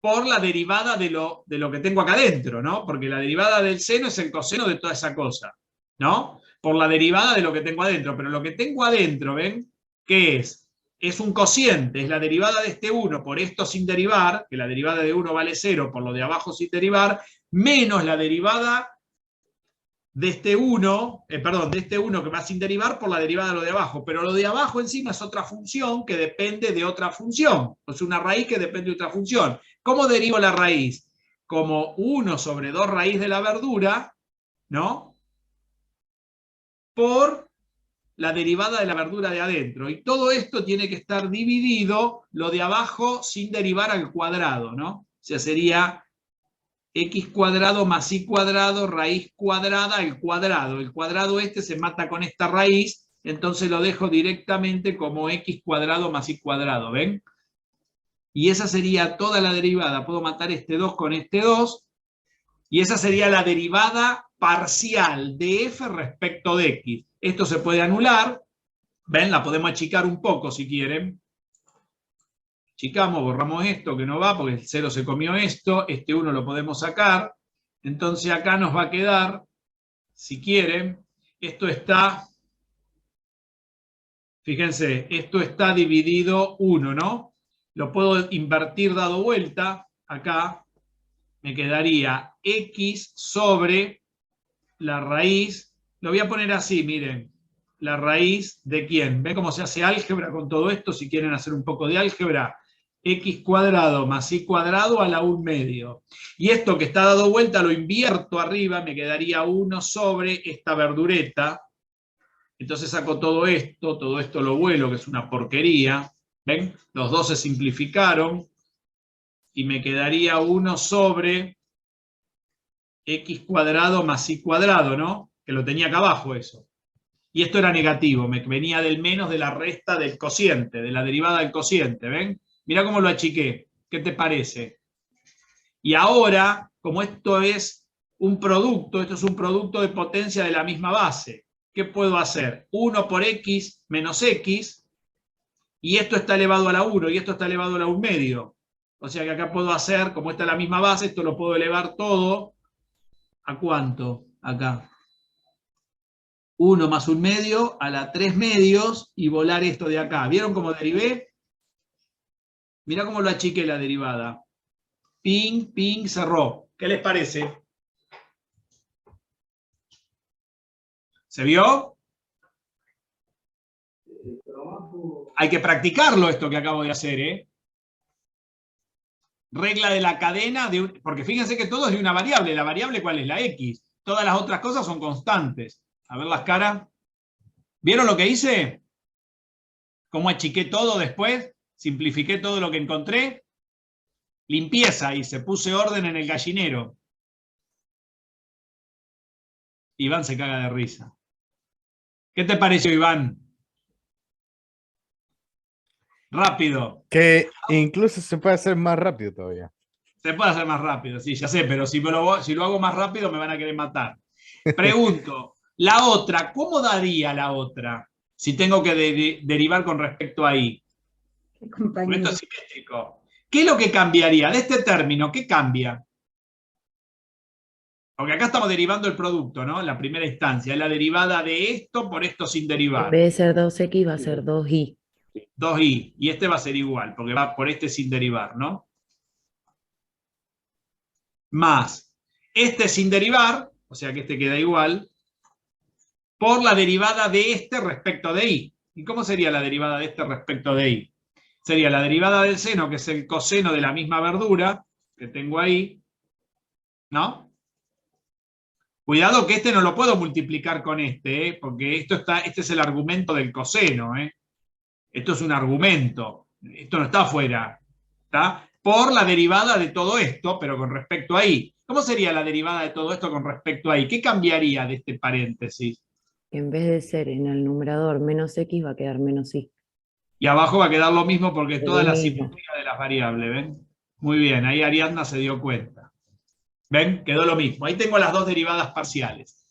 por la derivada de lo que tengo acá adentro, ¿no? Porque la derivada del seno es el coseno de toda esa cosa, ¿no? Por la derivada de lo que tengo adentro. Pero lo que tengo adentro, ¿ven? ¿Qué es? Es un cociente, es la derivada de este 1 por esto sin derivar, que la derivada de 1 vale 0 por lo de abajo sin derivar, menos la derivada de este 1, de este 1 que va sin derivar por la derivada de lo de abajo. Pero lo de abajo encima es otra función que depende de otra función. Es una raíz que depende de otra función. ¿Cómo derivo la raíz? Como 1 sobre 2 raíz de la verdura, ¿no? Por la derivada de la verdura de adentro. Y todo esto tiene que estar dividido, lo de abajo sin derivar al cuadrado, ¿no? O sea, sería x cuadrado más y cuadrado, raíz cuadrada al cuadrado. El cuadrado este se mata con esta raíz, entonces lo dejo directamente como x cuadrado más y cuadrado, ¿ven? Y esa sería toda la derivada. Puedo matar este 2 con este 2, y esa sería la derivada parcial de f respecto de x. Esto se puede anular, ¿ven? La podemos achicar un poco si quieren. Achicamos, borramos esto que no va porque el 0 se comió esto, este 1 lo podemos sacar. Entonces acá nos va a quedar, si quieren, esto está, fíjense, esto está dividido 1, ¿no? Lo puedo invertir dado vuelta, acá me quedaría x sobre la raíz, lo voy a poner así, miren, la raíz de ¿quién? ¿Ven cómo se hace álgebra con todo esto? Si quieren hacer un poco de álgebra, x cuadrado más y cuadrado a la 1 medio. Y esto que está dado vuelta lo invierto arriba, me quedaría 1 sobre esta verdureta. Entonces saco todo esto lo vuelo, que es una porquería. ¿Ven? Los dos se simplificaron. Y me quedaría 1 sobre x cuadrado más y cuadrado, ¿no? Que lo tenía acá abajo eso. Y esto era negativo, me venía del menos de la resta del cociente, de la derivada del cociente, ¿ven? Mirá cómo lo achiqué, ¿qué te parece? Y ahora, como esto es un producto, esto es un producto de potencia de la misma base, ¿qué puedo hacer? 1 por x menos x, y esto está elevado a la 1, y esto está elevado a la 1 medio. O sea que acá puedo hacer, como esta es la misma base, esto lo puedo elevar todo. ¿A cuánto? Acá. 1 más 1 medio a la 3 medios y volar esto de acá. ¿Vieron cómo derivé? Mirá cómo lo achiqué la derivada. Ping, ping, cerró. ¿Qué les parece? ¿Se vio? Hay que practicarlo esto que acabo de hacer, ¿eh? Regla de la cadena, porque fíjense que todo es de una variable. ¿La variable cuál es? La x. Todas las otras cosas son constantes. A ver las caras. ¿Vieron lo que hice? ¿Cómo achiqué todo después? Simplifiqué todo lo que encontré. Limpieza hice, puse orden en el gallinero. Iván se caga de risa. ¿Qué te pareció, Iván? Rápido. Que incluso se puede hacer más rápido todavía. Se puede hacer más rápido, sí, ya sé, pero si lo hago más rápido me van a querer matar. Pregunto, la otra, ¿cómo daría la otra? Si tengo que derivar con respecto a I. Porque esto es simétrico. ¿Qué es lo que cambiaría? De este término, ¿qué cambia? Porque acá estamos derivando el producto, ¿no? La primera instancia. Es la derivada de esto por esto sin En derivar. vez de ser 2x va a ser 2y. 2i. Y este va a ser igual, porque va por este sin derivar, ¿no? Más este sin derivar, o sea que este queda igual, por la derivada de este respecto de i. ¿Y cómo sería la derivada de este respecto de i? Sería la derivada del seno, que es el coseno de la misma verdura que tengo ahí, ¿no? Cuidado que este no lo puedo multiplicar con este, porque este es el argumento del coseno. Esto es un argumento. Esto no está afuera. ¿Está? Por la derivada de todo esto, pero con respecto a i. ¿Cómo sería la derivada de todo esto con respecto a i? ¿Qué cambiaría de este paréntesis? En vez de ser en el numerador menos x va a quedar menos y. Y abajo va a quedar lo mismo porque es Es toda lo la mismo. simetría de las variables, ¿ven? Muy bien, ahí Ariadna se dio cuenta. ¿Ven? Quedó lo mismo. Ahí tengo las dos derivadas parciales.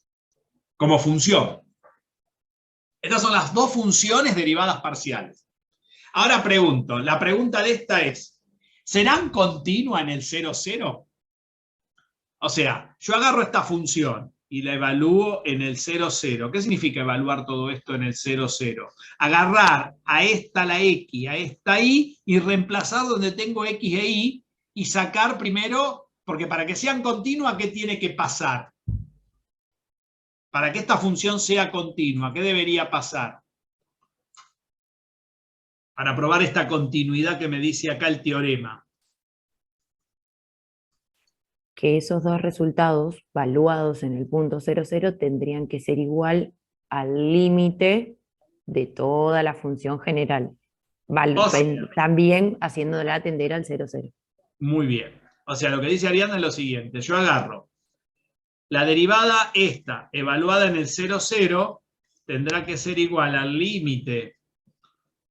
Como función. Estas son las dos funciones derivadas parciales. Ahora pregunto, la pregunta de esta es, ¿serán continuas en el 0, 0? O sea, yo agarro esta función y la evalúo en el 0, 0. ¿Qué significa evaluar todo esto en el 0, 0? Agarrar a esta la x, a esta y reemplazar donde tengo x e y y sacar primero, porque para que sean continuas, ¿qué tiene que pasar? Para que esta función sea continua, ¿qué debería pasar? Para probar esta continuidad que me dice acá el teorema. Que esos dos resultados valuados en el punto 0, 0 tendrían que ser igual al límite de toda la función general. O sea, También haciéndola atender al 0, 0. Muy bien. O sea, lo que dice Ariadna es lo siguiente. Yo agarro la derivada esta, evaluada en el 0, 0, tendrá que ser igual al límite.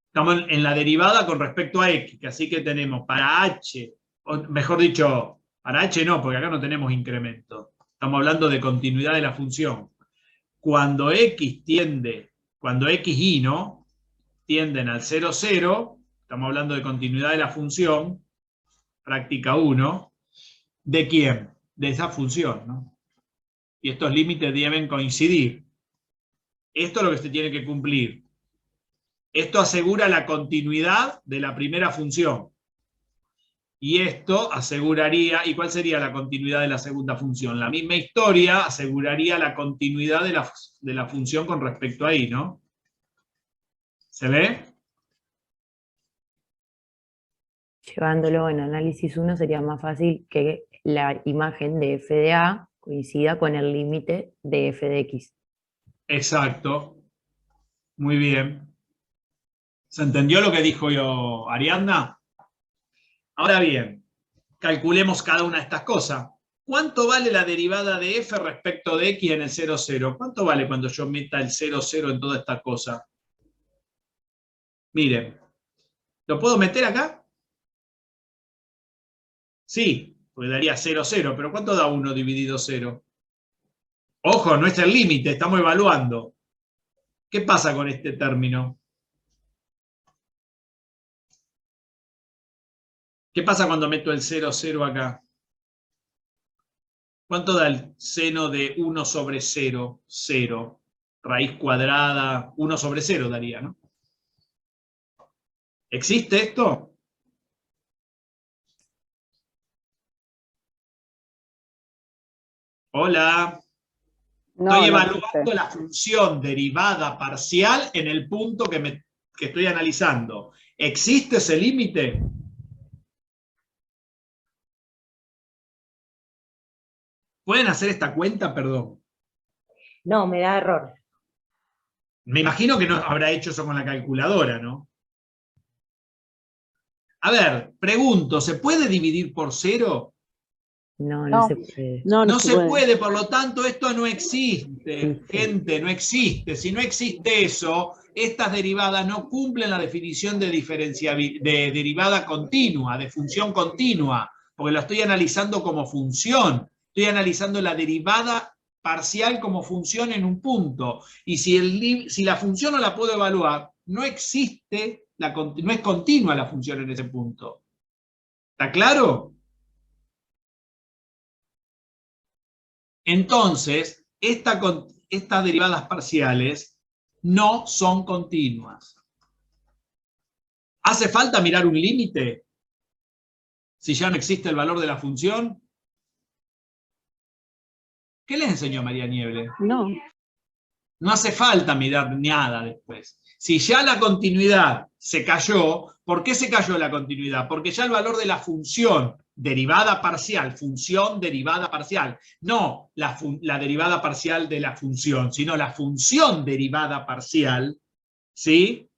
Estamos en la derivada con respecto a x, que así que tenemos para h, o mejor dicho, para h no, porque acá no tenemos incremento. Estamos hablando de continuidad de la función. Cuando x y, ¿no?, tienden al 0, 0, estamos hablando de continuidad de la función, práctica 1, ¿de quién? De esa función, ¿no? Y estos límites deben coincidir. Esto es lo que se tiene que cumplir. Esto asegura la continuidad de la primera función. Y esto aseguraría, ¿y cuál sería la continuidad de la segunda función? La misma historia aseguraría la continuidad de la función con respecto a i, ¿no? ¿Se ve? Llevándolo en análisis 1 sería más fácil que la imagen de f de a coincida con el límite de f de x. Exacto. Muy bien. ¿Se entendió lo que dijo yo, Ariadna? Ahora bien, calculemos cada una de estas cosas. ¿Cuánto vale la derivada de f respecto de x en el 0, 0? ¿Cuánto vale cuando yo meta el 0, 0 en toda esta cosa? Miren, ¿lo puedo meter acá? Sí, porque daría 0, 0, pero ¿cuánto da 1 dividido 0? Ojo, no es el límite, estamos evaluando. ¿Qué pasa con este término? ¿Qué pasa cuando meto el 0, 0 acá? ¿Cuánto da el seno de 1 sobre 0? 0. Raíz cuadrada, 1 sobre 0 daría, ¿no? ¿Existe esto? Hola. No, Estoy no evaluando existe. la función derivada parcial en el punto que estoy analizando. ¿Existe ese límite? ¿Pueden hacer esta cuenta? Perdón. No, me da error. Me imagino que no habrá hecho eso con la calculadora, ¿no? A ver, pregunto, ¿se puede dividir por 0? No, No. no se puede. No se puede, por lo tanto, esto no existe, Sí. gente, no existe. Si no existe eso, estas derivadas no cumplen la definición de derivada continua, de función continua, porque lo estoy analizando como función. Estoy analizando la derivada parcial como función en un punto. Y si la función no la puedo evaluar, no existe, no es continua la función en ese punto. ¿Está claro? Entonces, estas derivadas parciales no son continuas. ¿Hace falta mirar un límite si ya no existe el valor de la función? ¿Qué les enseñó María Nieble? No. No hace falta mirar nada después. Si ya la continuidad se cayó, ¿por qué se cayó la continuidad? Porque ya el valor de la función derivada parcial, función derivada parcial, no la derivada parcial de la función, sino la función derivada parcial, ¿sí?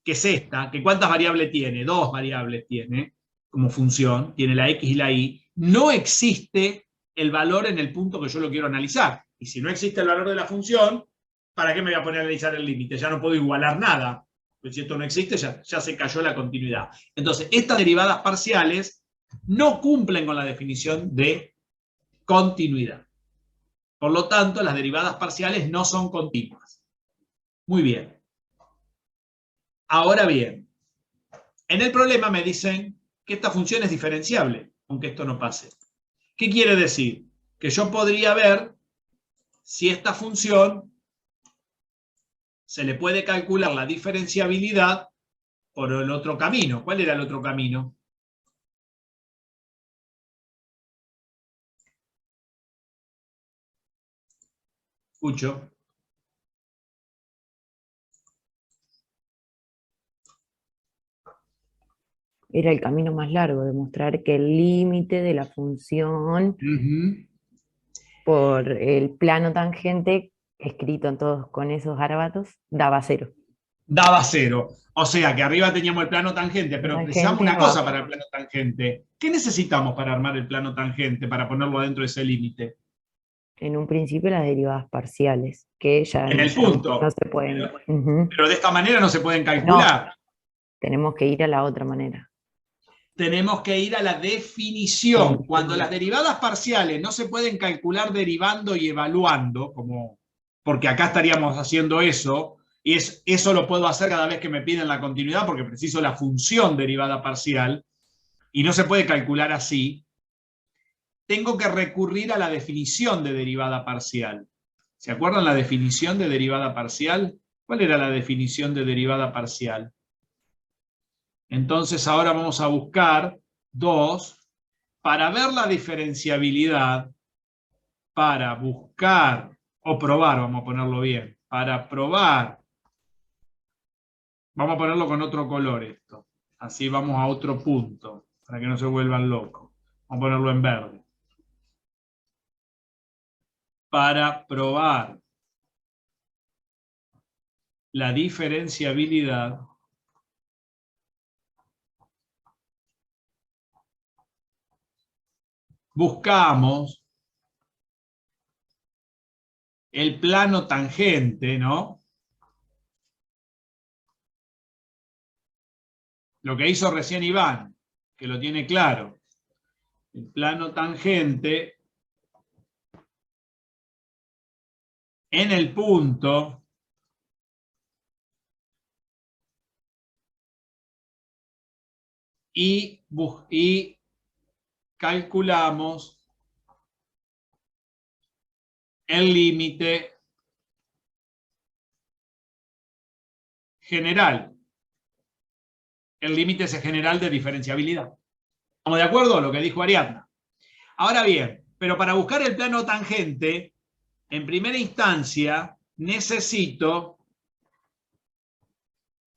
Que es esta, que ¿cuántas variables tiene? 2 variables tiene como función, tiene la x y la y, no existe el valor en el punto que yo lo quiero analizar. Y si no existe el valor de la función, ¿para qué me voy a poner a analizar el límite? Ya no puedo igualar nada. Pues si esto no existe, ya se cayó la continuidad. Entonces, estas derivadas parciales no cumplen con la definición de continuidad. Por lo tanto, las derivadas parciales no son continuas. Muy bien. Ahora bien, en el problema me dicen que esta función es diferenciable, aunque esto no pase. ¿Qué quiere decir? Que yo podría ver si esta función se le puede calcular la diferenciabilidad por el otro camino. ¿Cuál era el otro camino? Escucho. Era el camino más largo, demostrar que el límite de la función por el plano tangente, escrito en todos con esos garabatos, daba 0. Daba 0. O sea que arriba teníamos el plano tangente, pero necesitamos una cosa para el plano tangente. ¿Qué necesitamos para armar el plano tangente, para ponerlo dentro de ese límite? En un principio las derivadas parciales, que ya en el punto. No se pueden. Pero de esta manera no se pueden calcular. No, tenemos que ir a la otra manera. Tenemos que ir a la definición. Cuando las derivadas parciales no se pueden calcular derivando y evaluando, porque acá estaríamos haciendo eso, y eso lo puedo hacer cada vez que me piden la continuidad porque preciso la función derivada parcial, y no se puede calcular así, tengo que recurrir a la definición de derivada parcial. ¿Se acuerdan la definición de derivada parcial? ¿Cuál era la definición de derivada parcial? Entonces ahora vamos a buscar 2 para ver la diferenciabilidad, para buscar, o probar, vamos a ponerlo bien, para probar, vamos a ponerlo con otro color esto, así vamos a otro punto, para que no se vuelvan locos. Vamos a ponerlo en verde. Para probar la diferenciabilidad, buscamos el plano tangente, ¿no? Lo que hizo recién Iván, que lo tiene claro. El plano tangente en el punto y calculamos el límite general. El límite es el general de diferenciabilidad. ¿Estamos de acuerdo? Lo que dijo Ariadna. Ahora bien, pero para buscar el plano tangente, en primera instancia necesito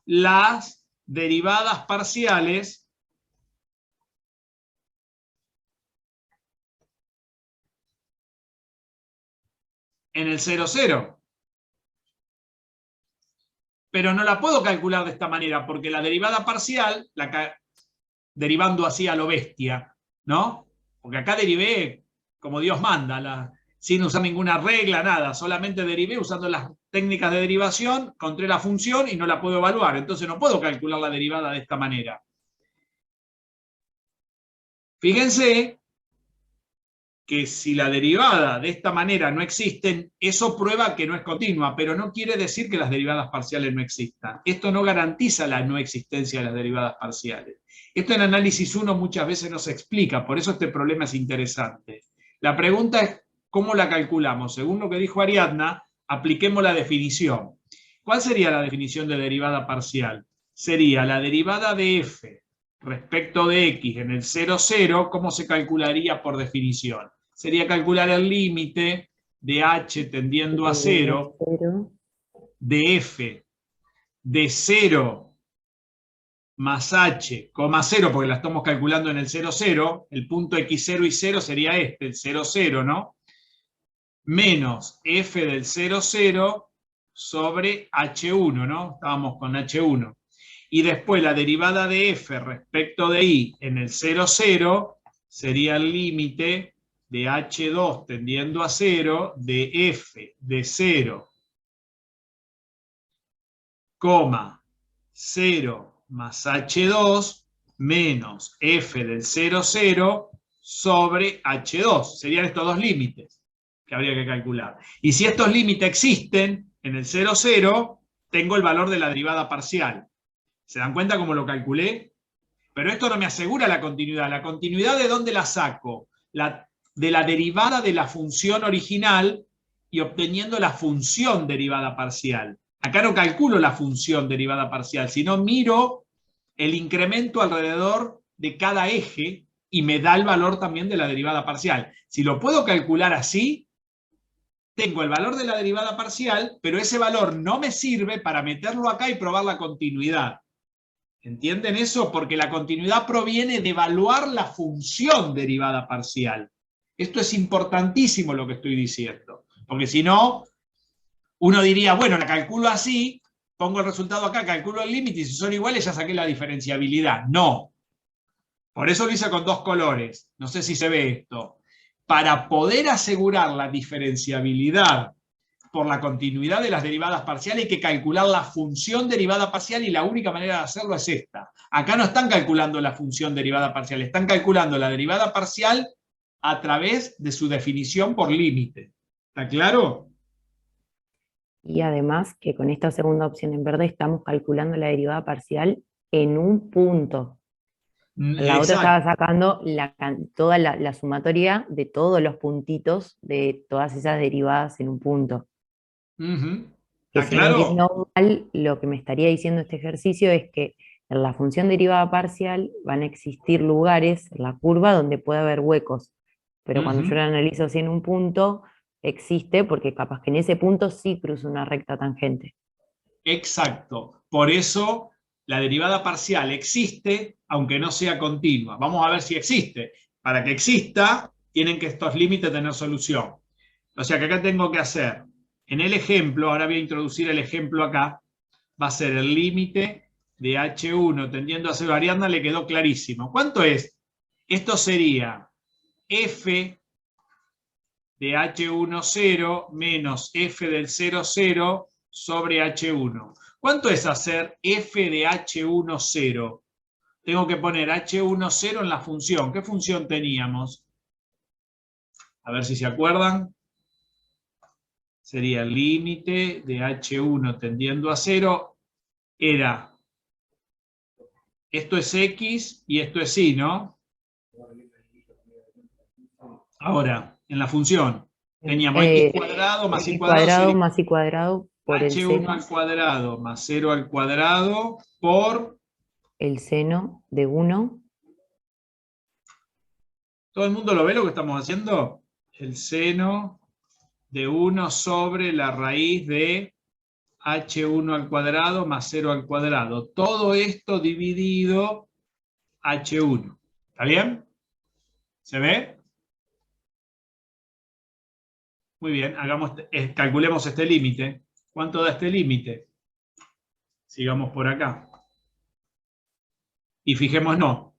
las derivadas parciales en el 0, 0. Pero no la puedo calcular de esta manera, porque la derivada parcial, derivando así a lo bestia, ¿no? Porque acá derivé como Dios manda, sin usar ninguna regla, nada, solamente derivé usando las técnicas de derivación, encontré la función y no la puedo evaluar, entonces no puedo calcular la derivada de esta manera. Fíjense que si la derivada de esta manera no existen, eso prueba que no es continua, pero no quiere decir que las derivadas parciales no existan. Esto no garantiza la no existencia de las derivadas parciales. Esto en análisis 1 muchas veces no se explica, por eso este problema es interesante. La pregunta es, ¿cómo la calculamos? Según lo que dijo Ariadna, apliquemos la definición. ¿Cuál sería la definición de derivada parcial? Sería la derivada de f respecto de x en el 0, 0, ¿cómo se calcularía por definición? Sería calcular el límite de h tendiendo a 0 de f de 0 más h, 0, porque la estamos calculando en el 0, 0, el punto x0 y 0 sería este, el 0, 0, ¿no? Menos f del 0, 0 sobre h1, ¿no? Estábamos con h1. Y después la derivada de f respecto de y en el 0, 0 sería el límite de h2 tendiendo a 0 de f de 0, 0 más h2 menos f del 0, 0 sobre h2. Serían estos dos límites que habría que calcular. Y si estos límites existen en el 0, 0, tengo el valor de la derivada parcial. ¿Se dan cuenta cómo lo calculé? Pero esto no me asegura la continuidad. ¿La continuidad de dónde la saco? De la derivada de la función original y obteniendo la función derivada parcial. Acá no calculo la función derivada parcial, sino miro el incremento alrededor de cada eje y me da el valor también de la derivada parcial. Si lo puedo calcular así, tengo el valor de la derivada parcial, pero ese valor no me sirve para meterlo acá y probar la continuidad. ¿Entienden eso? Porque la continuidad proviene de evaluar la función derivada parcial. Esto es importantísimo lo que estoy diciendo. Porque si no, uno diría, bueno, la calculo así, pongo el resultado acá, calculo el límite y si son iguales ya saqué la diferenciabilidad. No. Por eso lo hice con dos colores. No sé si se ve esto. Para poder asegurar la diferenciabilidad por la continuidad de las derivadas parciales hay que calcular la función derivada parcial y la única manera de hacerlo es esta. Acá no están calculando la función derivada parcial, están calculando la derivada parcial a través de su definición por límite. ¿Está claro? Y además que con esta segunda opción en verde estamos calculando la derivada parcial en un punto. La otra estaba sacando toda la sumatoria de todos los puntitos de todas esas derivadas en un punto. Que si no entiendo mal, lo que me estaría diciendo este ejercicio es que en la función derivada parcial van a existir lugares en la curva donde puede haber huecos. Pero cuando yo la analizo así en un punto, existe porque capaz que en ese punto sí cruza una recta tangente. Exacto. Por eso la derivada parcial existe, aunque no sea continua. Vamos a ver si existe. Para que exista, tienen que estos límites tener solución. O sea que acá tengo que hacer, en el ejemplo, ahora voy a introducir el ejemplo acá, va a ser el límite de H1 tendiendo a 0. A Ariadna le quedó clarísimo. ¿Cuánto es? Esto sería f de H1, 0 menos f del 0, 0 sobre H1. ¿Cuánto es hacer f de H1, 0? Tengo que poner H1, 0 en la función. ¿Qué función teníamos? A ver si se acuerdan. Sería el límite de H1 tendiendo a 0. Era, esto es X y esto es Y, ¿no? Ahora, en la función, teníamos X cuadrado más Y cuadrado. Más Y cuadrado por el H1 seno. al cuadrado más 0 al cuadrado por... El seno de 1. ¿Todo el mundo lo ve lo que estamos haciendo? El seno de 1 sobre la raíz de H1 al cuadrado más 0 al cuadrado. Todo esto dividido H1. ¿Está bien? ¿Se ve? Muy bien, calculemos este límite. ¿Cuánto da este límite? Sigamos por acá. Y fijémonos.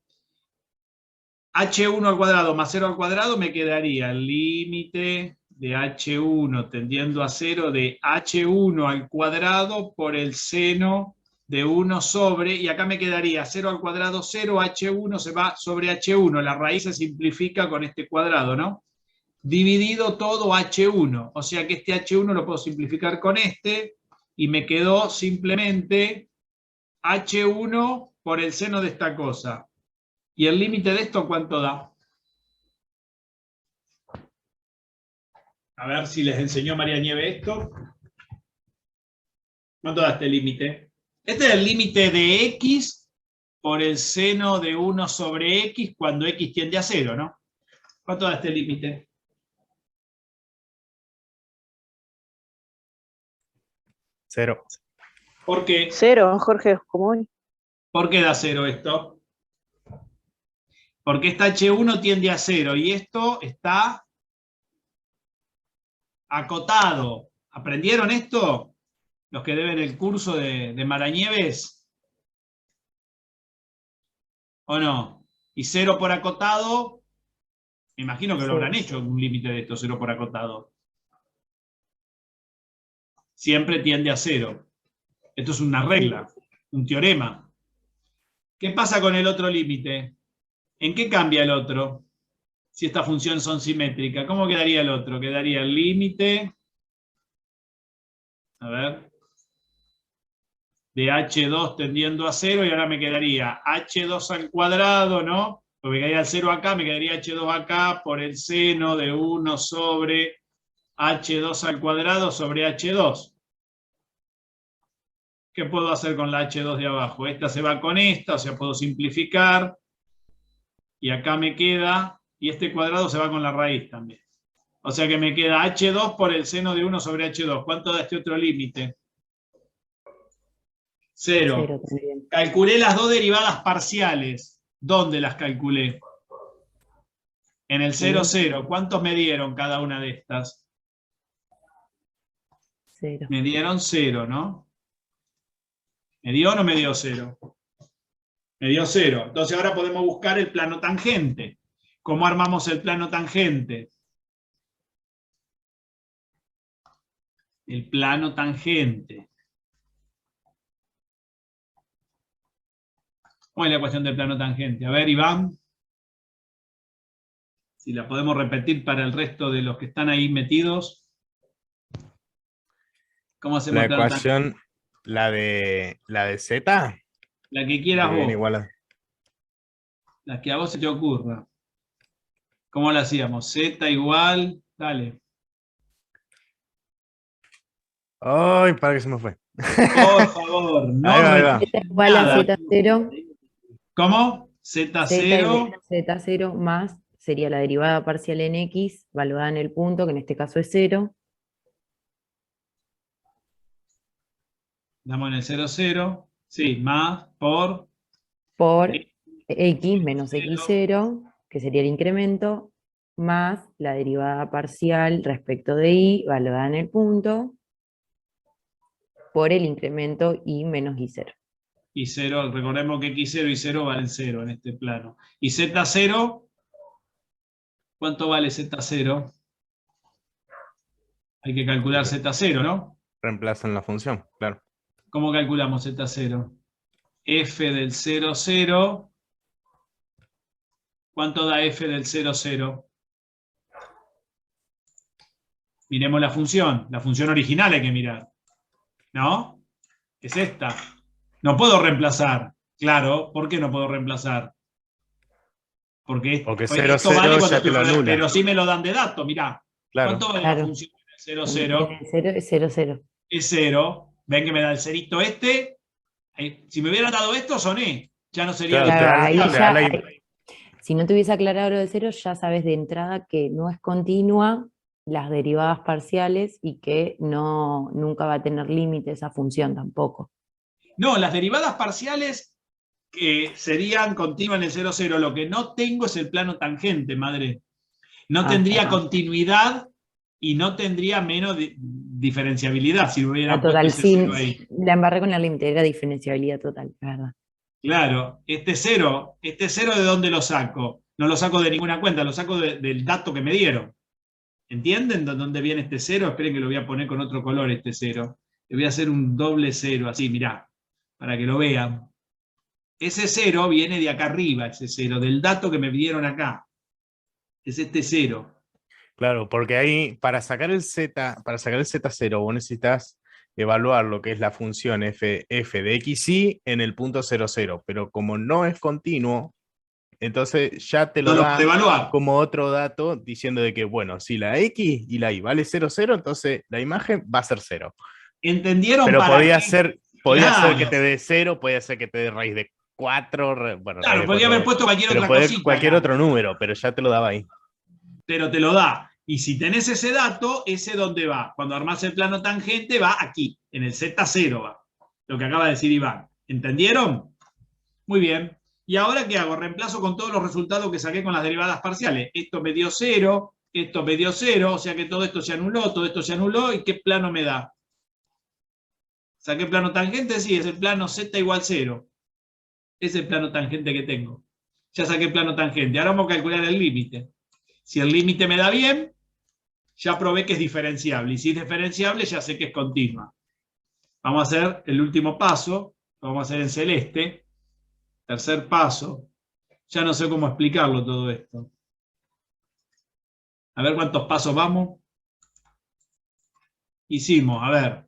H1 al cuadrado más 0 al cuadrado me quedaría el límite de H1 tendiendo a 0 de H1 al cuadrado por el seno de 1 sobre, y acá me quedaría 0 al cuadrado 0, H1 se va sobre H1, la raíz se simplifica con este cuadrado, ¿no? dividido todo H1. O sea que este H1 lo puedo simplificar con este, y me quedó simplemente H1 por el seno de esta cosa. ¿Y el límite de esto cuánto da? A ver si les enseñó María Nieve esto. ¿Cuánto da este límite? Este es el límite de X por el seno de 1 sobre X cuando X tiende a 0, ¿no? ¿Cuánto da este límite? 0. ¿Por qué? 0, Jorge, como hoy. ¿Por qué da 0 esto? Porque esta H1 tiende a 0 y esto está acotado. ¿Aprendieron esto? Los que deben el curso de Marañeves. ¿O no? Y 0 por acotado, me imagino que lo habrán hecho un límite de esto, 0 por acotado. Siempre tiende a 0. Esto es una regla, un teorema. ¿Qué pasa con el otro límite? ¿En qué cambia el otro? Si estas funciones son simétricas, ¿cómo quedaría el otro? Quedaría el límite, a ver, de H2 tendiendo a 0, y ahora me quedaría H2 al cuadrado, ¿no? Porque me quedaría el 0 acá, me quedaría H2 acá por el seno de 1 sobre H2 al cuadrado sobre H2. ¿Qué puedo hacer con la H2 de abajo? Esta se va con esta, o sea, puedo simplificar. Y acá me queda, y este cuadrado se va con la raíz también. O sea que me queda H2 por el seno de 1 sobre H2. ¿Cuánto da este otro límite? 0. 0 también. Calculé las dos derivadas parciales. ¿Dónde las calculé? En el 0, 0. ¿Cuántos me dieron cada una de estas? 0. Me dieron 0, ¿no? ¿Me dio o no me dio 0? Me dio 0. Entonces ahora podemos buscar el plano tangente. ¿Cómo armamos el plano tangente? El plano tangente. ¿Cuál es la cuestión del plano tangente? A ver, Iván. Si la podemos repetir para el resto de los que están ahí metidos. ¿Cómo hacemos La el plano ecuación, tangente? la de Z. La que quieras Bien, vos. igual a... La que a vos se te ocurra. ¿Cómo la hacíamos? Z igual, dale. ¡Ay, para que se me fue! Por favor, no Ahí va. Z igual a nada. Z0. ¿Cómo? Z Z0. igual a Z0 más sería la derivada parcial en X, valuada en el punto, que en este caso es 0. Damos en el 0, 0. Sí, más por X menos X0, que sería el incremento, más la derivada parcial respecto de Y, valuada en el punto, por el incremento Y menos Y0. Y 0, recordemos que X0 y 0 valen 0 en este plano. ¿Y Z0? ¿Cuánto vale Z0? Hay que calcular Z0, ¿no? Reemplazan la función, claro. ¿Cómo calculamos Z0? F del 0, 0. ¿Cuánto da F del 0, 0? Miremos la función original hay que mirar. ¿No? Es esta. No puedo reemplazar. Claro, ¿por qué no puedo reemplazar? Porque 0, esto vale 0 cuando ya te lo anula. pero sí me lo dan de dato, mirá. Claro. ¿Cuánto vale Claro. la función del 0, 0? En el 0 es 0, 0. Es 0. Ven que me da el cerito este. Si me hubieran dado esto, soné. Ya no sería Claro, Claro, ahí te ya, da la- si no te hubiese aclarado lo de 0, ya sabes de entrada que no es continua las derivadas parciales y que nunca va a tener límite esa función tampoco. No, las derivadas parciales serían continuas en el 0, 0. Lo que no tengo es el plano tangente, madre. No tendría continuidad y no tendría menos diferenciabilidad si hubiera La total, puesto ese 0 ahí. la embarré con el límite, era diferenciabilidad total, es verdad. Claro, este 0 ¿de dónde lo saco? No lo saco de ninguna cuenta, lo saco del dato que me dieron. ¿Entienden de dónde viene este 0? Esperen que lo voy a poner con otro color este 0. Le voy a hacer un doble 0, así, mirá, para que lo vean. Ese 0 viene de acá arriba, ese 0, del dato que me dieron acá. Es este 0. Claro, porque ahí para sacar el Z0 vos necesitas evaluar lo que es la función f de xy en el punto 0, 0, pero como no es continuo, entonces ya te lo No lo da puede evaluar. como otro dato diciendo de que, bueno, si la x y la y vale 0, 0, entonces la imagen va a ser 0. ¿Entendieron Pero para podía qué? ser Claro. que te dé 0, podía ser que te dé raíz de 4, bueno, Claro, raíz de podría 4, haber puesto cualquier pero otra puede cosita cualquier acá, otro número, pero ya te lo daba ahí. pero te lo da. Y si tenés ese dato, ¿ese dónde va? Cuando armás el plano tangente va aquí, en el Z0 va. Lo que acaba de decir Iván. ¿Entendieron? Muy bien. ¿Y ahora qué hago? Reemplazo con todos los resultados que saqué con las derivadas parciales. Esto me dio 0, esto me dio 0, o sea que todo esto se anuló, todo esto se anuló, ¿y qué plano me da? ¿Saqué plano tangente? Sí, es el plano Z igual 0. Es el plano tangente que tengo. Ya saqué plano tangente. Ahora vamos a calcular el límite. Si el límite me da bien, ya probé que es diferenciable. Y si es diferenciable, ya sé que es continua. Vamos a hacer el último paso. Lo vamos a hacer en celeste. Tercer paso. Ya no sé cómo explicarlo todo esto. A ver cuántos pasos vamos. Hicimos, a ver,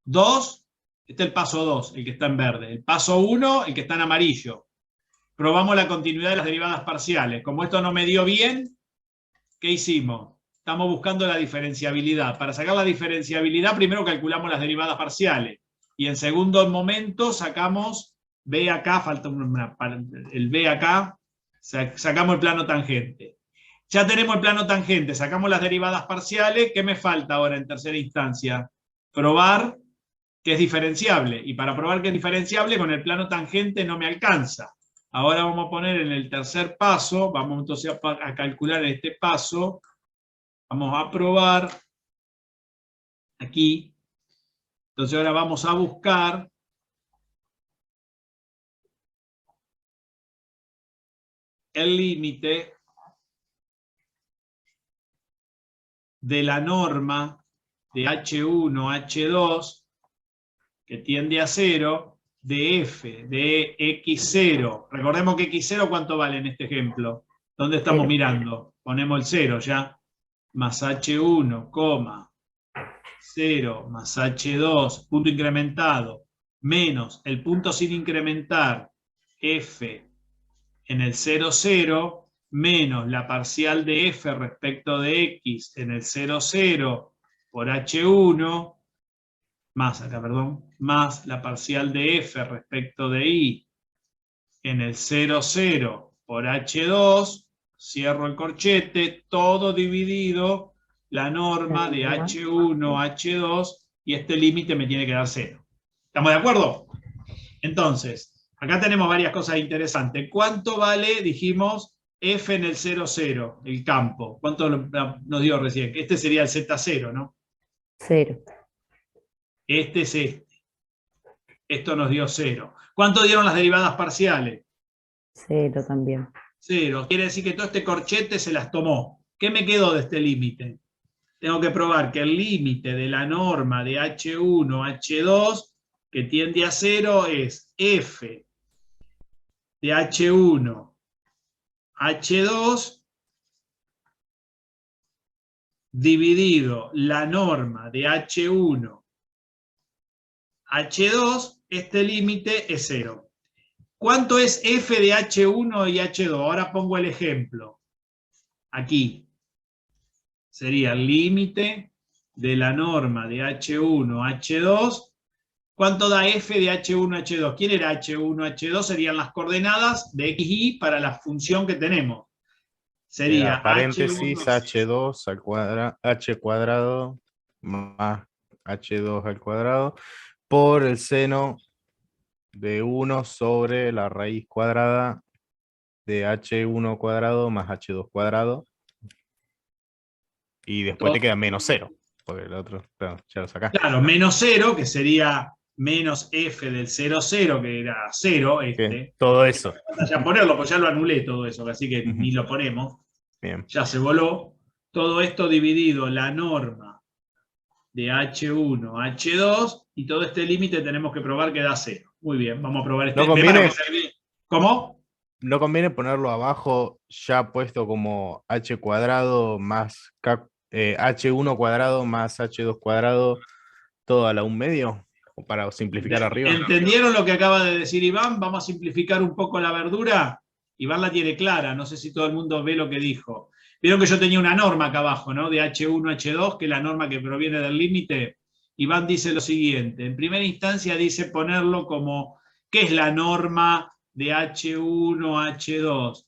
2. Este es el paso 2, el que está en verde. El paso 1, el que está en amarillo. Probamos la continuidad de las derivadas parciales. Como esto no me dio bien, ¿qué hicimos? Estamos buscando la diferenciabilidad. Para sacar la diferenciabilidad, primero calculamos las derivadas parciales. Y en segundo momento sacamos B acá, falta el B acá, sacamos el plano tangente. Ya tenemos el plano tangente, sacamos las derivadas parciales. ¿Qué me falta ahora en tercera instancia? Probar que es diferenciable. Y para probar que es diferenciable, con el plano tangente no me alcanza. Ahora vamos a poner en el tercer paso, vamos entonces a calcular este paso. Vamos a probar aquí. Entonces ahora vamos a buscar el límite de la norma de H1, H2, que tiende a 0, de F, de X0. Recordemos que X0, ¿cuánto vale en este ejemplo? ¿Dónde estamos 0. mirando? Ponemos el 0 ya. Más H1, 0 más H2, punto incrementado, menos el punto sin incrementar, F en el 0, 0, menos la parcial de F respecto de X en el 0, 0 por H1, más acá, perdón, más la parcial de F respecto de Y en el 0, 0 por H2, cierro el corchete, todo dividido la norma de H1, H2, y este límite me tiene que dar 0. ¿Estamos de acuerdo? Entonces, acá tenemos varias cosas interesantes. ¿Cuánto vale, dijimos, F en el 0, 0, el campo? ¿Cuánto nos dio recién? Este sería el Z0, ¿no? 0. Este es este. Esto nos dio 0. ¿Cuánto dieron las derivadas parciales? 0 también. 0. Quiere decir que todo este corchete se las tomó. ¿Qué me quedó de este límite? Tengo que probar que el límite de la norma de H1, H2, que tiende a 0, es F de H1, H2, dividido la norma de H1, H2, este límite es 0. ¿Cuánto es F de H1 y H2? Ahora pongo el ejemplo. Aquí. Sería el límite de la norma de H1, H2. ¿Cuánto da F de H1, H2? ¿Quién era H1, H2? Serían las coordenadas de X y para la función que tenemos. Sería Era paréntesis H1, H2 al cuadrado, H cuadrado más H2 al cuadrado por el seno de 1 sobre la raíz cuadrada de H1 cuadrado más H2 cuadrado. Y después te queda menos 0. Porque el otro, claro, ya lo sacás. Claro, menos 0, que sería menos F del 0, 0, que era 0. Todo eso. Ya ponerlo, pues ya lo anulé todo eso, así que ni lo ponemos. Bien. Ya se voló. Todo esto dividido la norma de H1, H2, y todo este límite tenemos que probar que da 0. Muy bien, vamos a probar este. ¿No conviene? ¿Cómo? no conviene ponerlo abajo ya puesto como h cuadrado más h1 cuadrado más h2 cuadrado, todo a la 1/2, o para simplificar arriba. ¿Entendieron lo que acaba de decir Iván? Vamos a simplificar un poco la verdura. Iván la tiene clara, no sé si todo el mundo ve lo que dijo. Vieron que yo tenía una norma acá abajo, ¿no? De H1, H2, que es la norma que proviene del límite. Iván dice lo siguiente, en primera instancia dice ponerlo como, ¿qué es la norma de H1, H2?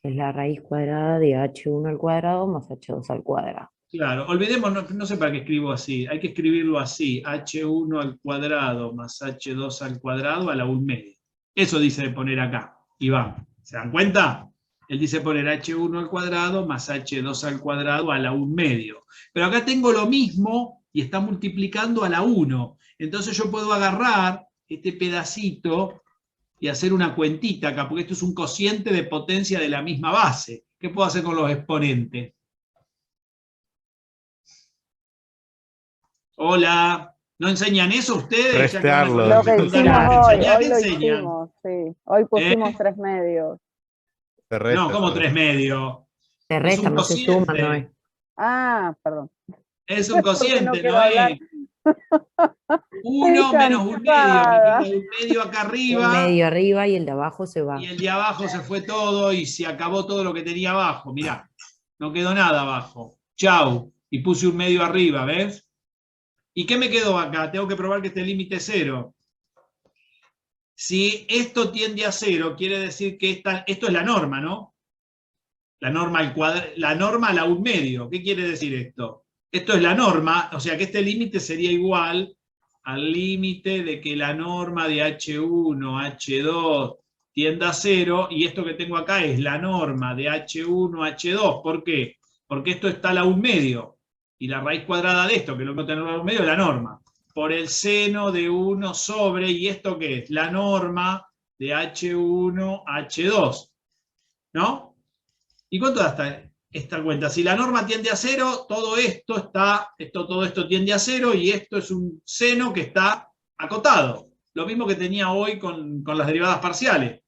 Es la raíz cuadrada de h1 al cuadrado más h2 al cuadrado. Claro, olvidemos, no sé para qué escribo así, hay que escribirlo así, h1 al cuadrado más h2 al cuadrado a la 1/2. Eso dice de poner acá, Iván. ¿Se dan cuenta? Él dice poner h1 al cuadrado más h2 al cuadrado a la 1/2. Pero acá tengo lo mismo y está multiplicando a la 1. Entonces yo puedo agarrar este pedacito y hacer una cuentita acá, porque esto es un cociente de potencia de la misma base. ¿Qué puedo hacer con los exponentes? Hola, ¿no enseñan eso ustedes? Restarlo. Lo que hicimos hoy ¿Qué lo enseñan? hicimos, sí. Hoy pusimos 3 medios. Se resta, No, ¿cómo se 3/2? Se Es un restan, no se suman, cociente. no es. Ah, perdón. Es un Porque no cociente, quiero ¿no hablar. es? 1 menos 1/2. Cansada. Me queda 1/2 acá Un arriba. medio arriba y el de abajo se va. Y el de abajo se fue todo y se acabó todo lo que tenía abajo. Mirá, no quedó nada abajo. Chau. Y puse 1/2 arriba, ¿ves? ¿Y qué me quedó acá? Tengo que probar que este límite es 0. Si esto tiende a 0, quiere decir que esto es la norma, ¿no? La norma a la 1/2. ¿Qué quiere decir esto? Esto es la norma, o sea que este límite sería igual al límite de que la norma de H1, H2 tienda a 0, y esto que tengo acá es la norma de H1, H2. ¿Por qué? Porque esto está a la 1/2, y la raíz cuadrada de esto, que lo que tengo a la 1/2, es la norma, por el seno de 1 sobre, ¿y esto qué es? La norma de H1, H2, ¿no? ¿Y cuánto da esta cuenta? Si la norma tiende a 0, todo esto tiende a 0, y esto es un seno que está acotado. Lo mismo que tenía hoy con las derivadas parciales.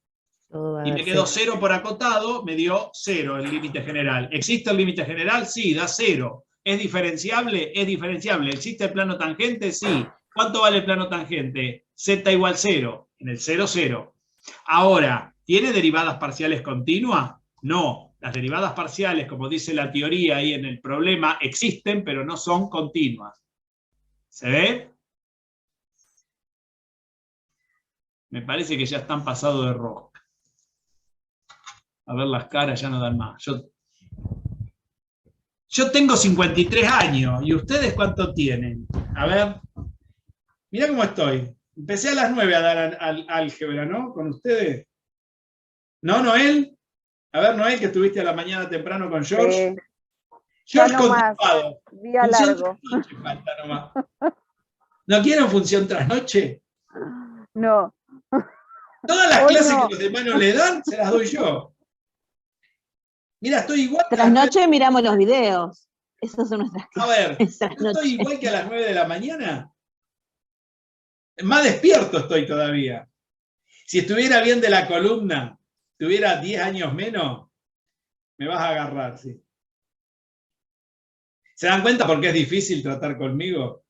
Todo va a Y me dar quedó 0. 0 por acotado, me dio 0 el límite general. ¿Existe el límite general? Sí, da 0. ¿Es diferenciable? Es diferenciable. ¿Existe el plano tangente? Sí. ¿Cuánto vale el plano tangente? Z igual 0. En el 0, 0. Ahora, ¿tiene derivadas parciales continuas? No. Las derivadas parciales, como dice la teoría ahí en el problema, existen, pero no son continuas. ¿Se ve? Me parece que ya están pasados de rosca. A ver, las caras ya no dan más. Yo tengo 53 años, ¿y ustedes cuánto tienen? A ver, mirá cómo estoy. Empecé a las 9 a dar álgebra, ¿no? Con ustedes. ¿No, Noel? A ver, Noel, que estuviste a la mañana temprano con George. Ya George no más. continuado. Día Función largo. trasnoche falta nomás. ¿No quieren función trasnoche? No. Todas las Hoy clases no. que los demás no le dan, se las doy yo. Mira, estoy igual que Tras noche miramos los videos. Esas son nuestras A clases. ver, Tras ¿no estoy noche. igual que a las 9 de la mañana? Más despierto estoy todavía. Si estuviera bien de la columna, tuviera 10 años menos, me vas a agarrar, sí. ¿Se dan cuenta por qué es difícil tratar conmigo?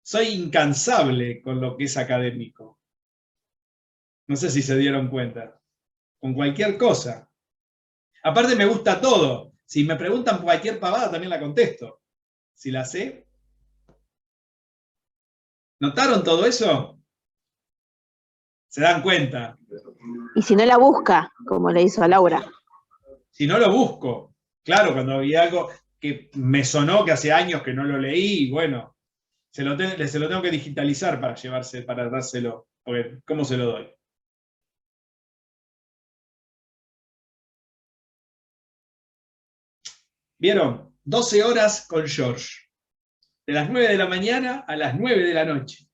Soy incansable con lo que es académico. No sé si se dieron cuenta. Con cualquier cosa. Aparte me gusta todo. Si me preguntan cualquier pavada, también la contesto. Si la sé. ¿Notaron todo eso? ¿Se dan cuenta? Y si no la busca, como le hizo a Laura. Si no lo busco. Claro, cuando había algo que me sonó que hace años que no lo leí, y bueno, se lo tengo que digitalizar para dárselo. Porque, ¿cómo se lo doy? ¿Vieron? 12 horas con George. De las 9 de la mañana a las 9 de la noche.